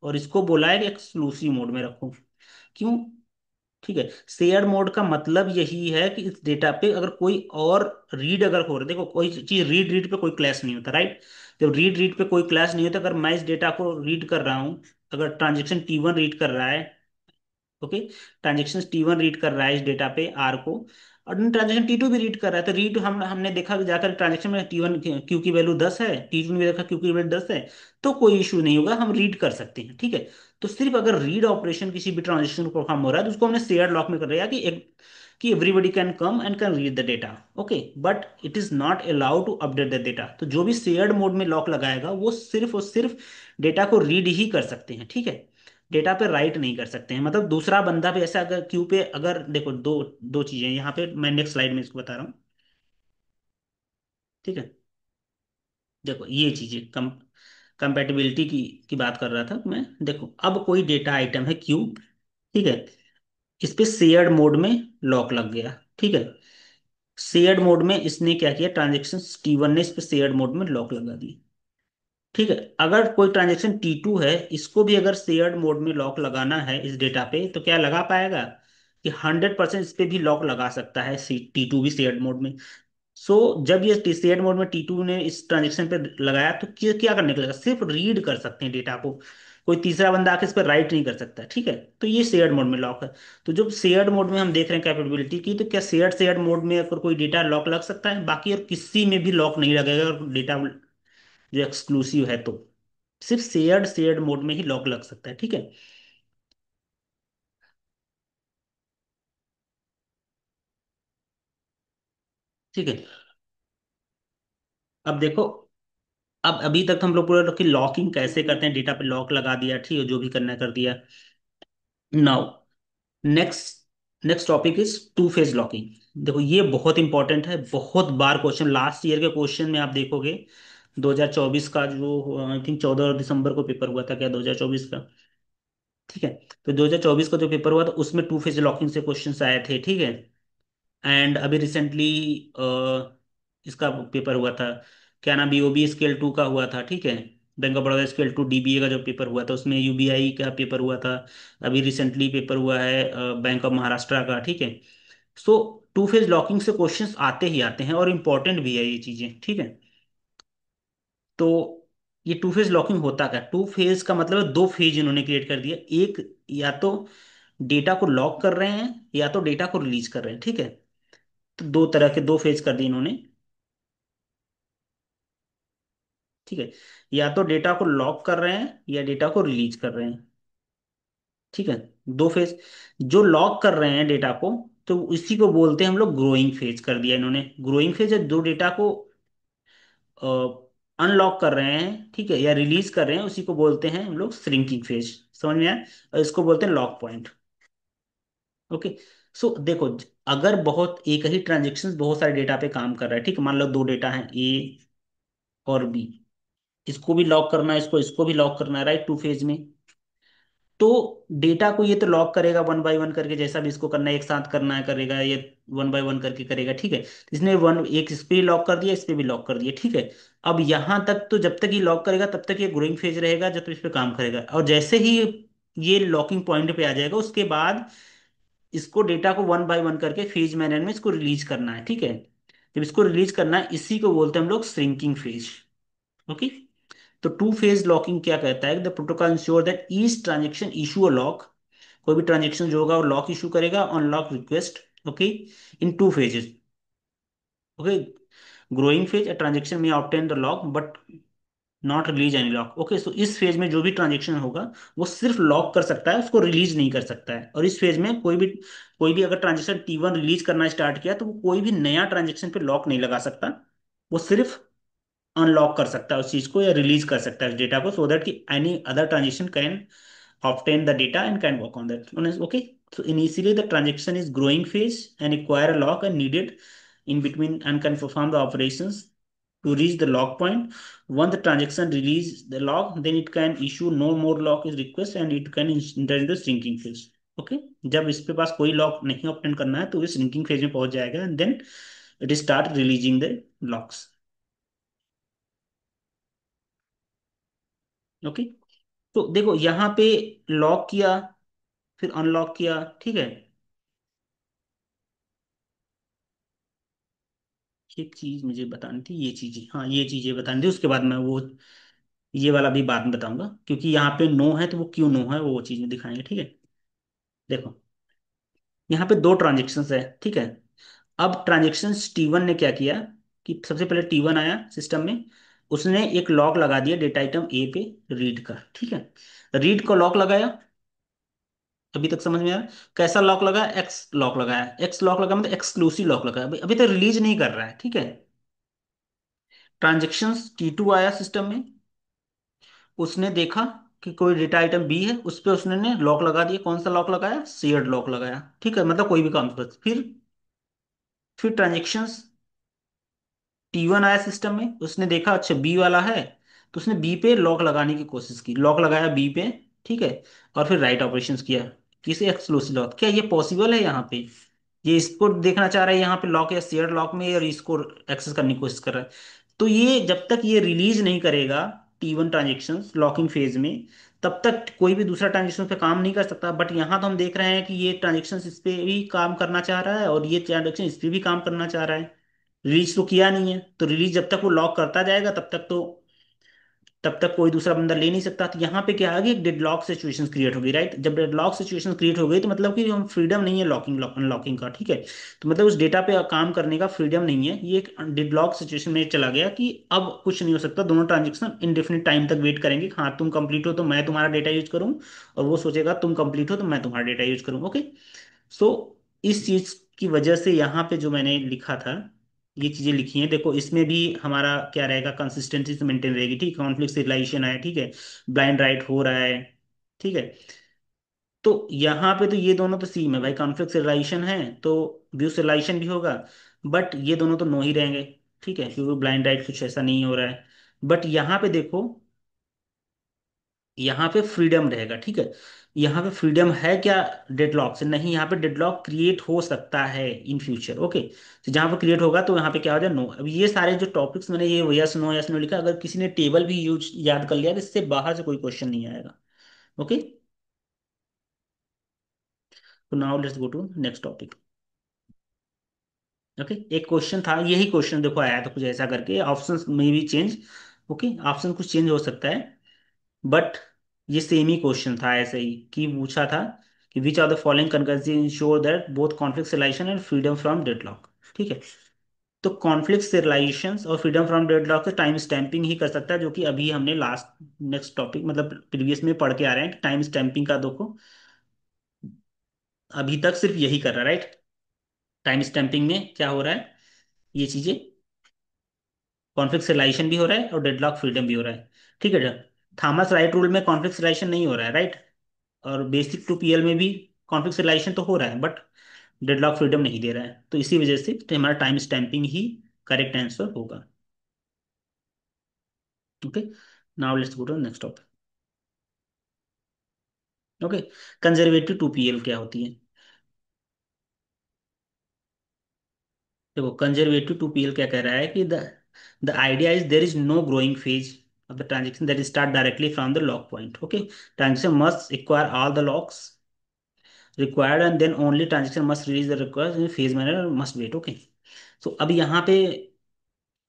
और इसको बोला है कि एक्सक्लूसिव मोड में रखो। क्यों, ठीक है। शेयर मोड का मतलब यही है कि इस डेटा पे अगर कोई और रीड अगर हो रहा है, देखो कोई चीज रीड रीड पे कोई क्लैश नहीं होता, राइट। जब रीड रीड पे कोई क्लैश नहीं होता, अगर मैं इस डेटा को रीड कर रहा हूं, अगर ट्रांजेक्शन T1 रीड कर रहा है, ओके, ट्रांजेक्शन T1 रीड कर रहा है इस डेटा पे आर को, और ट्रांजेक्शन T2 भी रीड कर रहा है, तो रीड हमने देखा कि जाकर ट्रांजेक्शन में T1 क्यू की वैल्यू 10 है, T2 ने भी देखा क्यू की वैल्यू 10 है, तो कोई इशू नहीं होगा, हम रीड कर सकते हैं, ठीक है। तो सिर्फ अगर रीड ऑपरेशन किसी भी ट्रांजेक्शन को परफॉर्म हो रहा है, तो उसको हमने शेयर लॉक में कर दिया कि everybody can come and can read the data, okay, but it is not allowed to update the data. तो जो भी शेयर्ड मोड में लॉक लगाएगा वो सिर्फ और सिर्फ डेटा को रीड ही कर सकते हैं, ठीक है। डेटा पे राइट नहीं कर सकते हैं, मतलब दूसरा बंदा भी ऐसा, अगर क्यू पे अगर देखो दो दो चीजें यहाँ पे, मैं नेक्स्ट स्लाइड में इसको बता रहा हूँ, ठीक है। देखो ये चीजें कंपेटिबिलिटी की बात कर रहा था मैं। देखो अब कोई डेटा आइटम है क्यू, ठीक है, इस पे शेयर्ड मोड में लॉक लग गया, ठीक है। शेयर्ड मोड में इसने क्या किया, ट्रांजेक्शन T1 ने इस पे शेयर्ड मोड में लॉक लगा दी, ठीक है। अगर कोई ट्रांजेक्शन T2 है, इसको भी अगर शेयर्ड मोड में लॉक लगाना है इस डेटा पे, तो क्या लगा पाएगा कि 100% इस पे भी लॉक लगा सकता है T2 भी शेयर्ड मोड में। सो जब ये शेयर्ड मोड में T2 ने इस ट्रांजेक्शन पे लगाया तो क्या क्या करने का लगा, सिर्फ रीड कर सकते हैं डेटा को। कोई तीसरा बंदा आके इस पर राइट नहीं कर सकता, ठीक है। तो ये शेयर्ड मोड में लॉक है। तो जब शेयर्ड मोड में हम देख रहे हैं कैपेबिलिटी की, तो क्या शेयर्ड शेयर्ड मोड में अगर कोई डेटा लॉक लग सकता है, बाकी और किसी में भी लॉक नहीं लगेगा अगर डेटा जो एक्सक्लूसिव है तो सिर्फ शेयर्ड शेयर्ड मोड में ही लॉक लग सकता है, ठीक है। ठीक है। अब देखो, अब अभी तक तो हम लोग पूरा कि लॉकिंग कैसे करते हैं, डेटा पे लॉक लगा दिया, ठीक है, जो भी करना है कर दिया। Now next next topic is to phase locking. देखो ये बहुत इंपॉर्टेंट है, बहुत बार क्वेश्चन, लास्ट ईयर के क्वेश्चन में आप देखोगे 2024 का जो आई थिंक 14 दिसंबर को पेपर हुआ था क्या 2024 का, ठीक है। तो 2024 का जो पेपर हुआ था उसमें टू फेज लॉकिंग से क्वेश्चंस आए थे, ठीक है। एंड अभी रिसेंटली इसका पेपर हुआ था, क्या नाम, बीओबी स्केल 2 का हुआ था, ठीक है। Bank of Baroda scale 2 dBA का जो पेपर हुआ था उसमें यूबीआई का पेपर हुआ था। अभी रिसेंटली पेपर हुआ है बैंक ऑफ महाराष्ट्र का, ठीक है। सो टू फेज लॉकिंग से क्वेश्चंस आते ही आते हैं और इम्पोर्टेंट भी है ये चीजें, ठीक है। तो ये टू फेज लॉकिंग होता क्या, टू फेज का मतलब है दो फेज इन्होंने क्रिएट कर दिया। एक, या तो डेटा को लॉक कर रहे हैं या तो डेटा को रिलीज कर रहे हैं, ठीक है। तो दो तरह के दो फेज कर दिए इन्होंने, ठीक है। या तो डेटा को लॉक कर रहे हैं या डेटा को रिलीज कर रहे हैं, ठीक है। दो फेज। जो लॉक कर रहे हैं डेटा को, तो इसी को बोलते हैं हम लोग ग्रोइंग फेज कर दिया इन्होंने। ग्रोइंग फेज है, दो डेटा को अनलॉक कर रहे हैं, ठीक है, या रिलीज कर रहे हैं, उसी को बोलते हैं हम लोग श्रिंकिंग फेज। समझ में आया। और इसको बोलते हैं लॉक पॉइंट। ओके। सो देखो, अगर बहुत एक ही ट्रांजेक्शन बहुत सारे डेटा पे काम कर रहा है, ठीक है, मान लो दो डेटा है ए और बी, इसको भी लॉक करना है, इसको इसको भी लॉक करना है, राइट, टू फेज में। तो डेटा को ये तो लॉक करेगा वन बाय वन करके, जैसा भी इसको करना है एक साथ करना है करेगा, ये वन बाय वन करके करेगा, ठीक है। इसने वन एक इस पे भी लॉक कर दिया, इस पे भी लॉक कर दिया, ठीक है। अब यहां तक तो जब तक ये लॉक करेगा तब तक ये ग्रोइंग फेज रहेगा, जब तक इस पे काम करेगा। और जैसे ही ये लॉकिंग पॉइंट पे आ जाएगा उसके बाद इसको डेटा को वन बाय वन करके फेज मैनर में इसको रिलीज करना है, ठीक है। जब इसको रिलीज करना है इसी को बोलते हैं हम लोग श्रिंकिंग फेज। ओके। तो टू फेज लॉकिंग क्या कहता है, the protocol ensure that each transaction issue a lock. कोई भी ट्रांजेक्शन जो होगा वो लॉक इशू करेगा on lock request. Okay. In two phases. Okay. Growing phase, a transaction may obtain the lock but not release any lock. Okay, so इस phase में जो भी ट्रांजेक्शन होगा वो सिर्फ लॉक कर सकता है, उसको रिलीज नहीं कर सकता है। और इस फेज में कोई भी अगर ट्रांजेक्शन T1 रिलीज करना स्टार्ट किया तो वो कोई भी नया ट्रांजेक्शन पे लॉक नहीं लगा सकता। वो सिर्फ अनलॉक कर सकता है उस चीज को या रिलीज कर सकता है डेटा को, सो दैट कि any other transaction can obtain the data and can work on that. Okay, so initially the transaction is growing phase and require a lock and needed in between and can perform the operations to reach the lock point. Once the transaction release the lock, then it can issue no more lock is request and it can enter into shrinking phase. Okay. जब इसके पास कोई lock नहीं obtain करना है तो ये shrinking phase में पहुंच जाएगा and then it start releasing the locks. Okay. तो देखो यहाँ पे लॉक किया, फिर अनलॉक किया, ठीक है। एक चीज मुझे बतानी थी, ये चीजें, हाँ ये चीजें बतानी थी, उसके बाद मैं वो ये वाला भी बाद में बताऊंगा, क्योंकि यहाँ पे नो है तो वो क्यों नो है वो चीज में दिखाएंगे, ठीक है। देखो यहाँ पे दो ट्रांजेक्शन्स है, ठीक है। अब ट्रांजेक्शन T1 ने क्या किया कि सबसे पहले T1 आया सिस्टम में, उसने एक लॉक लगा दिया डेटा आइटम ए पे, रीड का, ठीक है। रीड को लॉक लगाया, अभी तक समझ में आया। कैसा लॉक लगाया, एक्स लॉक लगाया, एक्स लॉक लगा मतलब एक्सक्लूसिव लॉक लगाया, अभी तक रिलीज नहीं कर रहा है, ठीक है। ट्रांजेक्शन T2 आया सिस्टम में, उसने देखा कि कोई डेटा आइटम बी है, उस पर उसने ने लॉक लगा दिया। कौन सा लॉक लगाया, शेयर्ड लॉक लगाया, ठीक है, मतलब कोई भी काम कर। फिर ट्रांजेक्शन्स T1 आया सिस्टम में, उसने देखा अच्छा बी वाला है, तो उसने बी पे लॉक लगाने की कोशिश की, लॉक लगाया बी पे, ठीक है। और फिर राइट ऑपरेशंस किया, किसे, एक्सक्लूसिव लॉक। क्या ये पॉसिबल है यहाँ पे, ये इसको देखना चाह रहा है यहाँ पे लॉक या शेयर लॉक में, और इसको एक्सेस करने की कोशिश कर रहा है। तो ये जब तक ये रिलीज नहीं करेगा T1 ट्रांजेक्शन लॉकिंग फेज में, तब तक कोई भी दूसरा ट्रांजेक्शन पे काम नहीं कर सकता। बट यहाँ तो हम देख रहे हैं कि ये ट्रांजेक्शन इस पे भी काम करना चाह रहा है और ये ट्रांजेक्शन इस पे भी काम करना चाह रहा है। रिलीज तो किया नहीं है, तो रिलीज जब तक वो लॉक करता जाएगा तब तक कोई दूसरा बंदा ले नहीं सकता। तो यहाँ पे क्या आ गई, एक डेडलॉक सिचुएशन क्रिएट होगी, राइट। जब डेडलॉक सिचुएशन क्रिएट हो गई तो मतलब कि हम फ्रीडम नहीं है लॉकिंग अनलॉकिंग का, ठीक है। तो मतलब उस डेटा पे काम करने का फ्रीडम नहीं है, ये एक डेडलॉक सिचुएशन में चला गया कि अब कुछ नहीं हो सकता, दोनों ट्रांजेक्शन इंडेफिनिट टाइम तक वेट करेंगे। हाँ तुम कंप्लीट हो तो मैं तुम्हारा डेटा यूज करूँ, और वो सोचेगा तुम कंप्लीट हो तो मैं तुम्हारा डेटा यूज करूँ, ओके। सो इस चीज की वजह से यहाँ पे जो मैंने लिखा था, ये चीजें लिखी हैं, देखो इसमें भी हमारा क्या रहेगा, कंसिस्टेंसी से मेंटेन रहेगी, ठीक है। कॉन्फ्लिक्ट रिलेशन है, ठीक है। ब्लाइंड राइट हो रहा है, ठीक है। तो यहाँ पे तो ये दोनों तो सीम है भाई, कॉन्फ्लिक्ट रिलेशन है तो व्यूज रिलेशन भी होगा, बट ये दोनों तो नो ही रहेंगे, ठीक है, क्योंकि ब्लाइंड राइट कुछ ऐसा नहीं हो रहा है। बट यहाँ पे देखो, यहाँ पे फ्रीडम रहेगा, ठीक है। यहाँ पे फ्रीडम है क्या डेडलॉक से, नहीं, यहाँ पे डेडलॉक क्रिएट हो सकता है इन फ्यूचर, ओके। तो जहाँ पे क्रिएट होगा तो यहाँ पे क्या हो जाए, नो। अब ये सारे जो टॉपिक्स मैंने ये यस नो लिखा, अगर किसी ने टेबल भी यूज याद कर लिया तो इससे बाहर से कोई क्वेश्चन नहीं आएगा, ओके। तो now let's go to next topic, okay. एक क्वेश्चन था, यही क्वेश्चन देखो आया था कुछ ऐसा करके, ऑप्शंस में भी चेंज, ओके, ऑप्शन कुछ चेंज हो सकता है, बट ये सेम ही क्वेश्चन था ऐसे ही कि पूछा था कि which are the following concurrency ensure that both conflict relation and freedom from deadlock, ठीक है। तो कॉन्फ्लिक्ट रिलेशंस और फ्रीडम फ्रॉम डेडलॉक से टाइम स्टैंपिंग ही कर सकता है, जो कि अभी हमने लास्ट नेक्स्ट टॉपिक मतलब प्रीवियस में पढ़ के आ रहे हैं कि टाइम स्टैंपिंग का देखो अभी तक सिर्फ यही कर रहा है, राइट। टाइम स्टैंपिंग में क्या हो रहा है, ये चीजें कॉन्फ्लिक्ट रिलेशन भी हो रहा है और डेडलॉक फ्रीडम भी हो रहा है, ठीक है। थॉमस राइट रूल में कॉन्फ्लिक्ट रिलेशन नहीं हो रहा है, राइट। और बेसिक टू पीएल में भी कॉन्फ्लिक्ट रिलेशन तो हो रहा है, बट डेडलॉक फ्रीडम नहीं दे रहा है, तो इसी वजह से तो हमारा टाइम स्टैंपिंग ही करेक्ट आंसर होगा, okay. Now let's go to next topic, okay. Conservative two PL क्या होती है, देखो कंजर्वेटिव टू पीएल क्या कह रहा है कि the idea is there is no growing phase of the transaction that is start directly from the lock point, okay. Transaction must acquire all the locks required and then only transaction must release the required in phase manner and must wait, okay. so अब यहाँ पे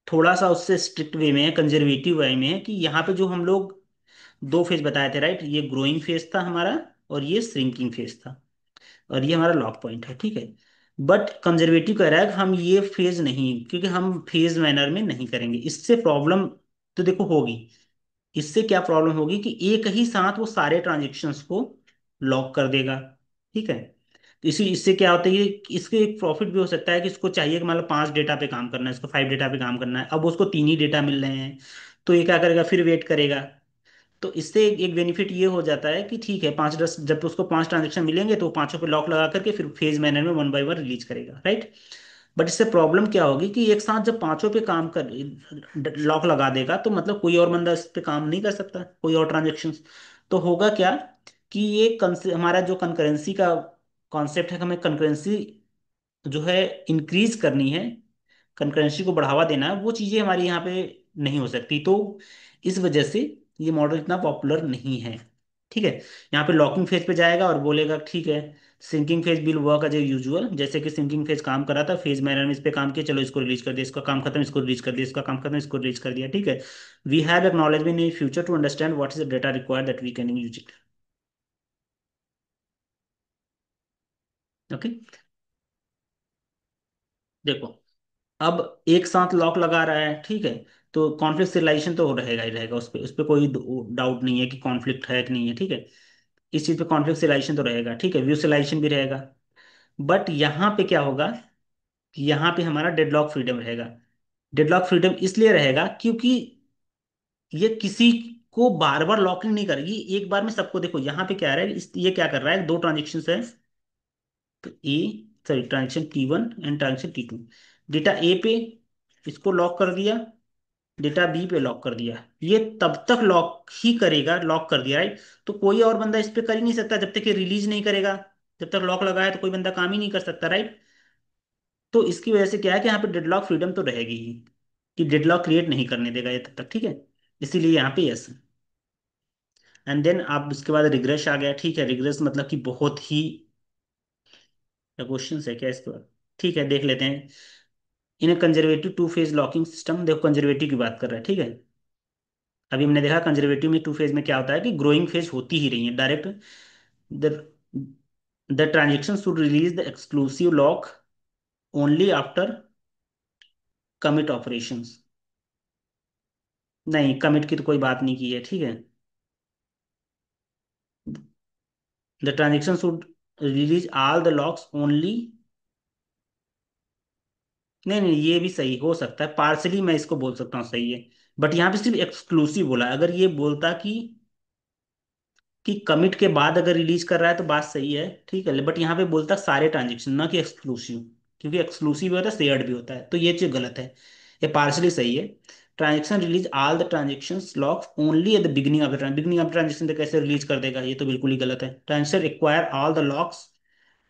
थोड़ा सा उससे strict वे में है, conservative वे में है कि यहाँ पे जो हम लोग दो फेज बताए थे, राइट, ये ग्रोइंग फेज था हमारा और ये श्रिंकिंग फेज था, और ये हमारा लॉक पॉइंट है, ठीक है। बट कंजर्वेटिव कह रहा है कि हम ये फेज नहीं, क्योंकि हम फेज मैनर में नहीं करेंगे, इससे प्रॉब्लम तो देखो होगी। इससे क्या प्रॉब्लम होगी कि एक ही साथ वो सारे ट्रांजेक्शन्स को लॉक कर देगा, ठीक है। तो इसी इससे क्या होता है कि इसके एक प्रॉफिट भी हो सकता है कि इसको चाहिए कि मतलब 5 डेटा पे काम करना है, इसको 5 डेटा पे काम करना है, अब उसको 3 ही डेटा मिल रहे हैं, तो ये क्या करेगा, फिर वेट करेगा। तो इससे एक बेनिफिट ये हो जाता है कि ठीक है, 5 10 जब तो उसको 5 ट्रांजेक्शन मिलेंगे तो वो पांचों पे लॉक लगा करके फिर फेज मैनर में वन बाय वन रिलीज करेगा, राइट। बट इससे प्रॉब्लम क्या होगी कि एक साथ जब पांचों पे काम कर लॉक लगा देगा तो मतलब कोई और बंदा इस पे काम नहीं कर सकता, कोई और ट्रांजेक्शन। तो होगा क्या कि ये हमारा जो कंकरेंसी का कॉन्सेप्ट है, हमें कंकरेंसी जो है इंक्रीज करनी है, कंकरेंसी को बढ़ावा देना है, वो चीज़ें हमारी यहाँ पे नहीं हो सकती। तो इस वजह से ये मॉडल इतना पॉपुलर नहीं है, ठीक है। यहाँ पे लॉकिंग फेज पे जाएगा और बोलेगा ठीक है, shrinking phase will work as usual, जैसे कि सिंकिंग फेज काम कर रहा था, फेज मैनर में इस पे काम किया, चलो इसको रिलीज कर दिया, इसका काम खत्म, इसको रिलीज कर दिया, इसका काम खत्म, इसको रिलीज कर दिया, ठीक है। We have acknowledgement in future to understand what is the data required that we can use it, okay. देखो अब एक साथ लॉक लगा रहा है, ठीक है, तो कॉन्फ्लिक्ट रिलेशन तो रहेगा ही रहेगा, उस पे कोई डाउट नहीं है कि कॉन्फ्लिक्ट है कि नहीं है, ठीक है। इस चीज पे कॉन्फ्लिक्ट रिलेशन तो रहेगा, ठीक है, व्यू रिलेशन भी रहेगा। बट यहाँ पे क्या होगा कि यहाँ पे हमारा डेडलॉक फ्रीडम रहेगा। डेडलॉक फ्रीडम इसलिए रहेगा क्योंकि ये किसी को बार बार लॉकिंग नहीं करेगी, एक बार में सबको, देखो यहाँ पे क्या रहा है, ये क्या कर रहा है, दो ट्रांजेक्शन है, तो A, sorry, transaction T1 and transaction T2, data A पे इसको लॉक कर दिया, डेटा बी पे लॉक कर दिया, ये तब तक लॉक ही करेगा, लॉक कर दिया, राइट। तो कोई और बंदा इस पे कर ही नहीं सकता जब तक ये रिलीज नहीं करेगा, जब तक लॉक लगा है तो कोई बंदा काम ही नहीं कर सकता, राइट। तो इसकी वजह से क्या है कि यहाँ पे डेडलॉक फ्रीडम तो रहेगी ही, कि डेडलॉक क्रिएट नहीं करने देगा ये तब तक, ठीक है। इसीलिए यहाँ पे यस। एंड देन आप उसके बाद रिग्रेस आ गया, ठीक है। रिग्रेस मतलब कि बहुत ही क्वेश्चन है क्या इसके बाद, ठीक है, देख लेते हैं। In a conservative two phase locking system, देखो कंजर्वेटिव की बात कर रहा है, ठीक है। अभी हमने देखा कंजर्वेटिव में टू फेज में क्या होता है कि ग्रोइंग फेज होती ही रही है direct. The the transaction should release the exclusive lock only after commit operations. नहीं, कमिट की तो कोई बात नहीं की है, ठीक है। The transaction should release all the locks only. नहीं नहीं, ये भी सही हो सकता है, पार्सली मैं इसको बोल सकता हूँ सही है। बट यहाँ पे सिर्फ एक्सक्लूसिव बोला है। अगर ये बोलता कि कमिट के बाद अगर रिलीज कर रहा है तो बात सही है, ठीक है। बट यहाँ पे बोलता सारे ट्रांजेक्शन, ना कि एक्सक्लूसिव। क्योंकि एक्सक्लूसिव भी होता है, शेयर्ड भी होता है, तो ये चीज गलत है। ये पार्सली सही है। Transaction release all the transaction locks only at the beginning of the beginning of transaction, तो कैसे रिलीज कर देगा, ये तो बिल्कुल ही गलत है। Transaction require all the locks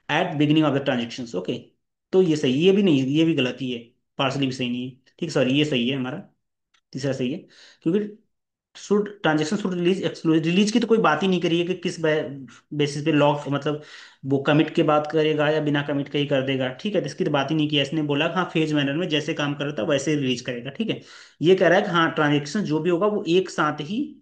at beginning of the transaction, okay. तो ये सही, ये भी नहीं, ये भी गलत ही है। पार्सली भी सही नहीं है, ठीक, सॉरी, ये सही है हमारा, तीसरा सही है। क्योंकि should transaction should release exclusive, release की तो कोई बात ही नहीं करी है कि किस बेसिस पे लॉक, मतलब वो कमिट के बात करेगा या बिना कमिट के ही कर देगा, ठीक है। तो इसकी तो बात ही नहीं की है। इसने बोला हाँ फेज मैनर में जैसे काम कर रहा था वैसे रिलीज करेगा, ठीक है। ये कह रहा है कि हाँ ट्रांजेक्शन जो भी होगा वो एक साथ ही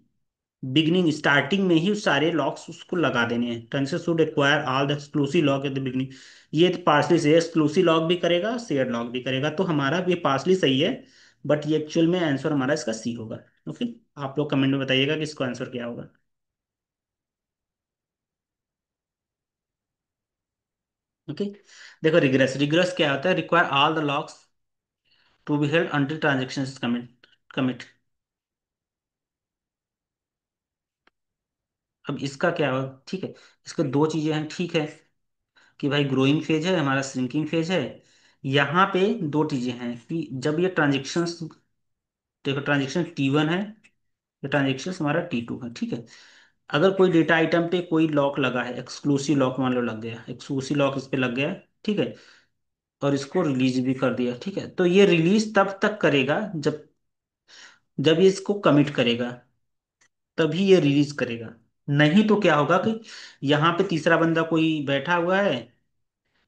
बिगनिंग स्टार्टिंग में ही सारे लॉक्स उसको लगा देने हैं। Transaction should acquire all the exclusive lock at the beginning. ये पार्सली से एक्सक्लूसिव लॉक भी करेगा, शेयर लॉक भी करेगा, तो हमारा ये पार्सली सही है। बट ये एक्चुअल में आंसर हमारा इसका सी होगा। ओके, आप लोग कमेंट में बताइएगा कि इसका आंसर क्या होगा। ओके, देखो रिग्रेस, रिग्रेस क्या होता है, require all the locks to be held until transaction is commit commit. अब इसका क्या होगा, ठीक है। इसके दो चीजें हैं, ठीक है, कि भाई ग्रोइंग फेज है हमारा, श्रिंकिंग फेज है। यहाँ पे दो चीजें हैं कि जब ये ट्रांजेक्शन, देखो ट्रांजेक्शन T1 है, ये ट्रांजेक्शन हमारा T2 है, ठीक है। अगर कोई डेटा आइटम पे कोई लॉक लगा है, एक्सक्लूसिव लॉक मान लो लग गया, एक्सक्लूसिव लॉक इस पे लग गया, ठीक है। और इसको रिलीज भी कर दिया, ठीक है। तो ये रिलीज तब तक करेगा जब जब ये इसको कमिट करेगा, तभी ये रिलीज करेगा। नहीं तो क्या होगा कि यहाँ पे तीसरा बंदा कोई बैठा हुआ है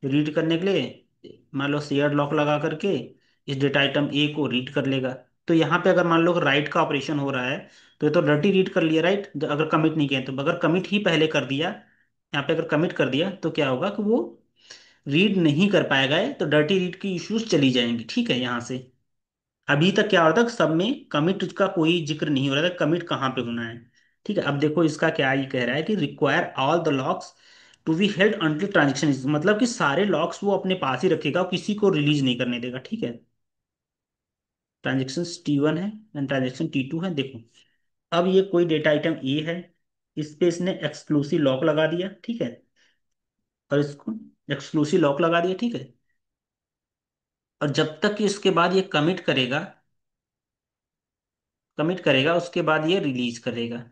रीड करने के लिए, मान लो शेयर लॉक लगा करके इस डेटा आइटम ए को रीड कर लेगा। तो यहाँ पे अगर मान लो राइट का ऑपरेशन हो रहा है, तो ये तो डर्टी रीड कर लिया, राइट। अगर कमिट नहीं किया तो, अगर कमिट ही पहले कर दिया, यहाँ पे अगर कमिट कर दिया तो क्या होगा कि वो रीड नहीं कर पाएगा, तो डर्टी रीड की इश्यूज चली जाएंगी, ठीक है। यहाँ से अभी तक क्या हो रहा था, सब में कमिट का कोई जिक्र नहीं हो रहा था, कमिट कहाँ पे होना है, ठीक है। अब देखो इसका क्या ये कह रहा है कि require all the locks to be held until transaction, मतलब कि सारे लॉक्स वो अपने पास ही रखेगा और किसी को रिलीज नहीं करने देगा, ठीक है। ट्रांजेक्शन T1 है एंड ट्रांजेक्शन T2 है, देखो। अब ये कोई डेटा आइटम ए है, इस पे इसने एक्सक्लूसिव लॉक लगा दिया, ठीक है। और इसको एक्सक्लूसिव लॉक लगा दिया, ठीक है। और जब तक कि उसके बाद ये कमिट करेगा उसके बाद ये रिलीज करेगा।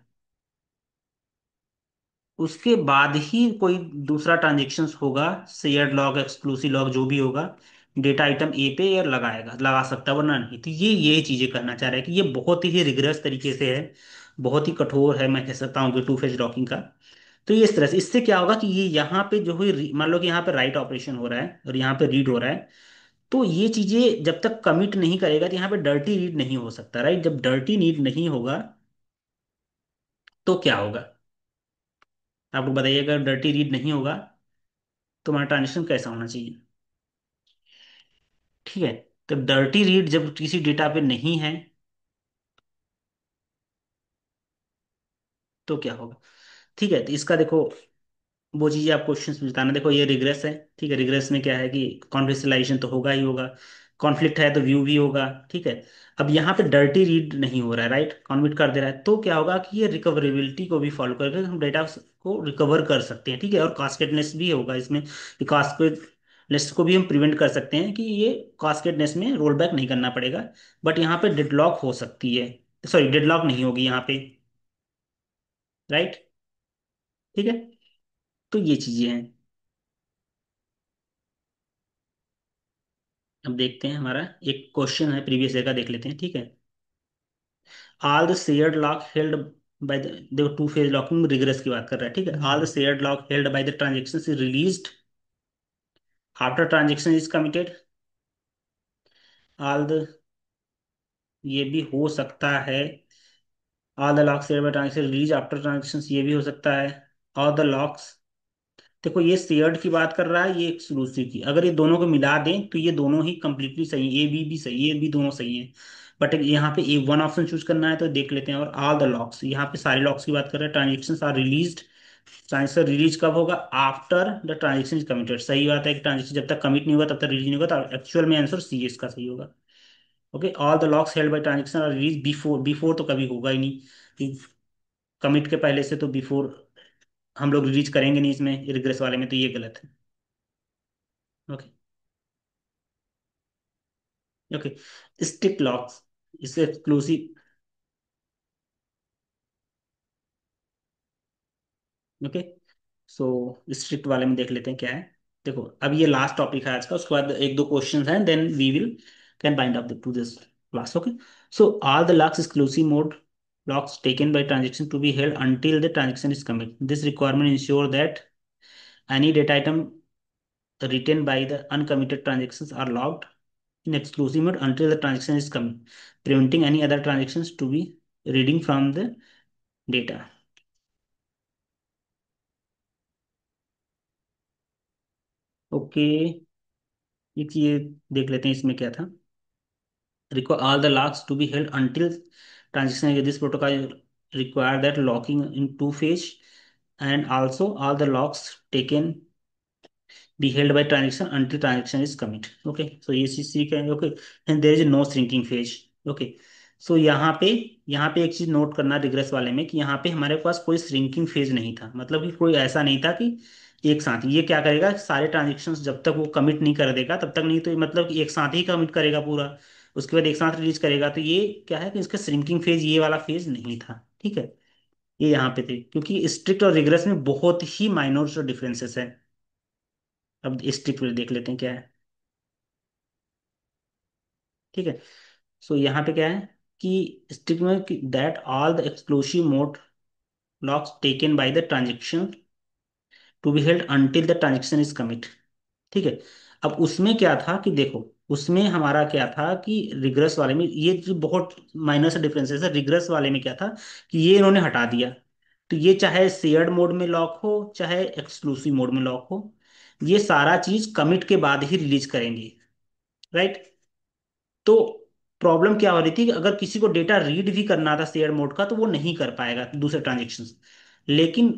उसके बाद ही कोई दूसरा ट्रांजेक्शन होगा, शेयर्ड लॉग एक्सक्लूसिव लॉग जो भी होगा, डेटा आइटम ए पे या लगाएगा, लगा सकता है, वरना नहीं। तो ये चीजें करना चाह रहा है कि ये बहुत ही रिगरस तरीके से है, बहुत ही कठोर है, मैं कह सकता हूँ कि टू फेज लॉकिंग का। तो ये इस तरह से, इससे क्या होगा कि ये यहाँ पे जो हुई, मान लो कि यहाँ पे राइट ऑपरेशन हो रहा है और यहाँ पे रीड हो रहा है, तो ये चीजें जब तक कमिट नहीं करेगा तो यहाँ पे डर्टी रीड नहीं हो सकता, राइट। जब डर्टी रीड नहीं होगा तो क्या होगा, आप लोग बताइए। अगर डर्टी रीड नहीं होगा तो हमारा ट्रांजेक्शन कैसा होना चाहिए, ठीक है। तो डर्टी रीड जब किसी डेटा पे नहीं है तो क्या होगा, ठीक है। तो इसका देखो वो चीज़ें आप क्वेश्चंस में बताना। देखो ये रिग्रेस है, ठीक है। रिग्रेस में क्या है कि कॉन्फिडेंशियलाइजेशन तो होगा ही होगा, कॉन्फ्लिक्ट है तो व्यू भी होगा, ठीक है। अब यहाँ पे डर्टी रीड नहीं हो रहा है, राइट, कॉन्विट कर दे रहा है, तो क्या होगा कि ये रिकवरेबिलिटी को भी फॉलो करके हम डेटा को रिकवर कर सकते हैं, ठीक है। और कास्केडनेस भी होगा इसमें, कि कास्केडनेस को भी हम प्रिवेंट कर सकते हैं, कि ये कास्केडनेस में रोल बैक नहीं करना पड़ेगा। बट यहाँ पे डेडलॉक हो सकती है, सॉरी डेडलॉक नहीं होगी यहाँ पे, राइट, ठीक है। तो ये चीजें हैं। अब देखते हैं, हमारा एक क्वेश्चन है प्रीवियस ईयर का, देख लेते हैं, ठीक है। All the shared lock held by the, देखो टू फेज लॉकिंग रिग्रेस की बात कर रहा है, ठीक है। All the shared lock held by the transaction is released after transaction is committed. All the, ये भी हो सकता है। All the locks share by transaction release after transaction, ये भी हो सकता है। ऑल द लॉक्स, देखो ये शेयर्ड की बात कर रहा है, ये एक्सक्लूसिव की, अगर ये दोनों को मिला दें तो ये दोनों ही कंप्लीटली सही है, ए बी भी सही है, ये भी दोनों सही है। बट यहाँ पे ए वन ऑप्शन चूज करना है तो देख लेते हैं। और ऑल द लॉक्स, यहाँ पे सारे लॉक्स की बात कर रहे हैं। Transaction are release, transaction release कब होगा? After the transaction is committed. सही बात है कि ट्रांजेक्शन जब तक कमिट नहीं होगा तब तक रिलीज नहीं होगा, तो एक्चुअल में आंसर सी इसका सही होगा। Okay, all the locks held by transaction are release before, before तो कभी होगा ही नहीं, कमिट के पहले से तो बिफोर हम लोग रिलीज करेंगे नहीं इसमें, रिग्रेस वाले में, तो ये गलत है। ओके। ओके, स्टिक लॉक्स, इससे एक्सक्लूसिव। ओके, सो स्ट्रिक्ट वाले में देख लेते हैं क्या है। देखो अब ये लास्ट टॉपिक है आज का, उसके बाद एक दो क्वेश्चंस हैं, then we will can bind up to this class. Okay, so are the locks exclusive mode locks taken by transaction to be held until the transaction is commit. This requirement ensure that any data item written by the uncommitted transactions are logged in exclusive mode until the transaction is commit, preventing any other transactions to be reading from the data. Okay, ये देख लेते हैं इसमें क्या था। Require all the locks to be held until transaction. This protocol require that locking in two phase, and also all the locks taken be held by transaction until transaction is commit. Okay, so ये चीज सीख है। Okay, and there is no shrinking phase. Okay, so यहाँ पे एक चीज note करना regret वाले में, कि यहाँ पे हमारे पास कोई श्रिंकिंग फेज नहीं था, मतलब कि कोई ऐसा नहीं था कि एक साथ ये क्या करेगा, सारे ट्रांजेक्शन्स जब तक वो कमिट नहीं कर देगा तब तक नहीं, तो मतलब कि एक साथ ही कमिट करेगा पूरा, उसके बाद एक साथ रिलीज करेगा, तो ये क्या है कि इसका श्रिंकिंग फेज ये वाला फेज नहीं था। ठीक है, ये यहाँ पे थे, क्योंकि स्ट्रिक्ट और रिग्रेस में बहुत ही माइनर डिफरेंसेस है। अब स्ट्रिक्ट में देख लेते हैं क्या है। ठीक है, सो यहाँ पे क्या है कि स्ट्रिक्ट में that all the exclusive mode locks taken by the transaction to be held until the transaction is commit. ठीक है, अब उसमें क्या था कि देखो, उसमें हमारा क्या था कि रिग्रेस वाले में ये जो बहुत माइनर सा डिफरेंसेस है, रिग्रेस वाले में क्या था कि ये इन्होंने हटा दिया, तो ये चाहे शेयर्ड मोड में लॉक हो चाहे एक्सक्लूसिव मोड में लॉक हो, ये सारा चीज कमिट के बाद ही रिलीज करेंगे। राइट, तो प्रॉब्लम क्या हो रही थी कि अगर किसी को डेटा रीड भी करना था शेयर मोड का तो वो नहीं कर पाएगा दूसरे ट्रांजेक्शन। लेकिन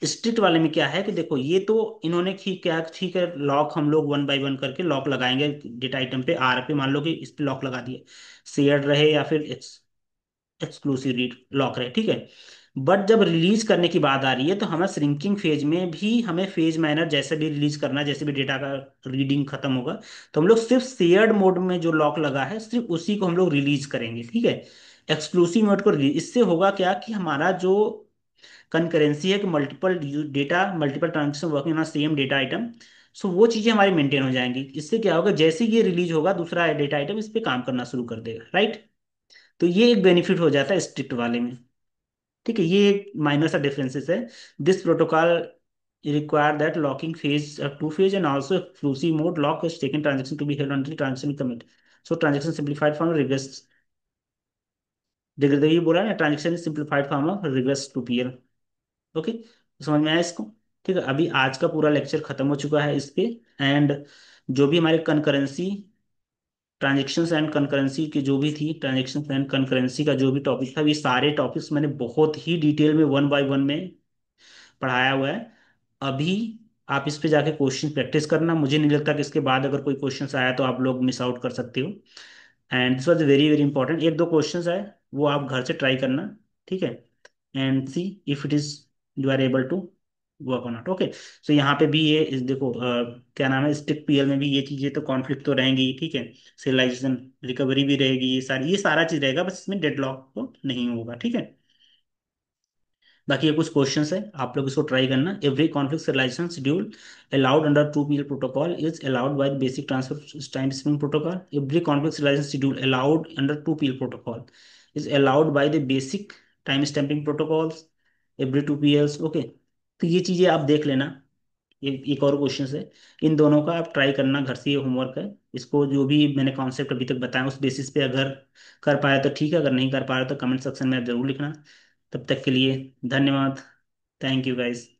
स्ट्रिक्ट वाले में क्या है कि देखो, ये तो इन्होंने ठीक क्या, ठीक है लॉक हम लोग वन बाय वन करके लॉक लगाएंगे डेटा आइटम पे, आर पे मान लो कि इस पे लॉक लगा दिए, शेयर रहे या फिर एक्सक्लूसिव रीड लॉक रहे। ठीक है, बट जब रिलीज करने की बात आ रही है तो हमें श्रिंकिंग फेज में भी हमें फेज मैनर जैसे भी रिलीज करना है, जैसे भी डेटा का रीडिंग खत्म होगा तो हम लोग सिर्फ शेयर्ड मोड में जो लॉक लगा है सिर्फ उसी को हम लोग रिलीज करेंगे। ठीक है, एक्सक्लूसिव मोड को रिलीज, इससे होगा क्या कि हमारा जो कंकरेंसी है कि multiple data, multiple transaction working on same data item, so वो चीजें हमारी मेंटेन हो जाएंगी। इससे क्या होगा, जैसे ही ये रिलीज होगा दूसरा डेटा आइटम इस पे काम करना शुरू कर देगा। राइट, तो ये एक बेनिफिट हो जाता है स्ट्रिक्ट वाले में। ठीक है, ये एक माइनर सा डिफरेंसेस है। This protocol require that locking phase two phase and also exclusive mode lock is taken transaction to be held until transaction commit. So transaction simplified form rigorous, rigorous ये बोला ना, transaction is simplified form of rigorous two PL. Okay, समझ में आया इसको? ठीक है, अभी आज का पूरा लेक्चर खत्म हो चुका है इस पे। एंड जो भी हमारे कंकरेंसी, ट्रांजेक्शन्स एंड कंकरेंसी की जो भी थी, ट्रांजेक्शन्स एंड कंकरेंसी का जो भी टॉपिक था, ये सारे टॉपिक्स मैंने बहुत ही डिटेल में वन बाय वन में पढ़ाया हुआ है। अभी आप इस पे जाके क्वेश्चन प्रैक्टिस करना, मुझे नहीं लगता कि इसके बाद अगर कोई क्वेश्चन आया तो आप लोग मिस आउट कर सकते हो। And this was very very important, एक दो क्वेश्चन आए वो आप घर से ट्राई करना। ठीक है, and see if it is you are able to work on it. Okay, so यहाँ पे भी ये देखो क्या नाम है, स्टिक पीएल में भी ये चीजें तो कॉन्फ्लिक्ट तो रहेंगी ही। ठीक है, serialization रिकवरी भी रहेगी, ये सारा चीज रहेगा, बस इसमें डेडलॉक तो नहीं होगा। ठीक है, बाकी ये कुछ क्वेश्चंस है, आप लोग इसको ट्राई करना। Every conflict serialization schedule allowed under 2PL protocol is allowed by the basic transfer time streaming protocol. Every conflict serialization schedule allowed under 2PL protocol is allowed by the basic time stamping protocols. Every 2PLs, okay, तो ये चीजें आप देख लेना। ये एक और question है, इन दोनों का आप ट्राई करना घर से, ये होमवर्क है, इसको जो भी मैंने कॉन्सेप्ट अभी तक बताया उस बेसिस पे अगर कर पाए तो ठीक है, अगर नहीं कर पा रहे तो कमेंट सेक्शन में आप जरूर लिखना। तब तक के लिए धन्यवाद। Thank you guys.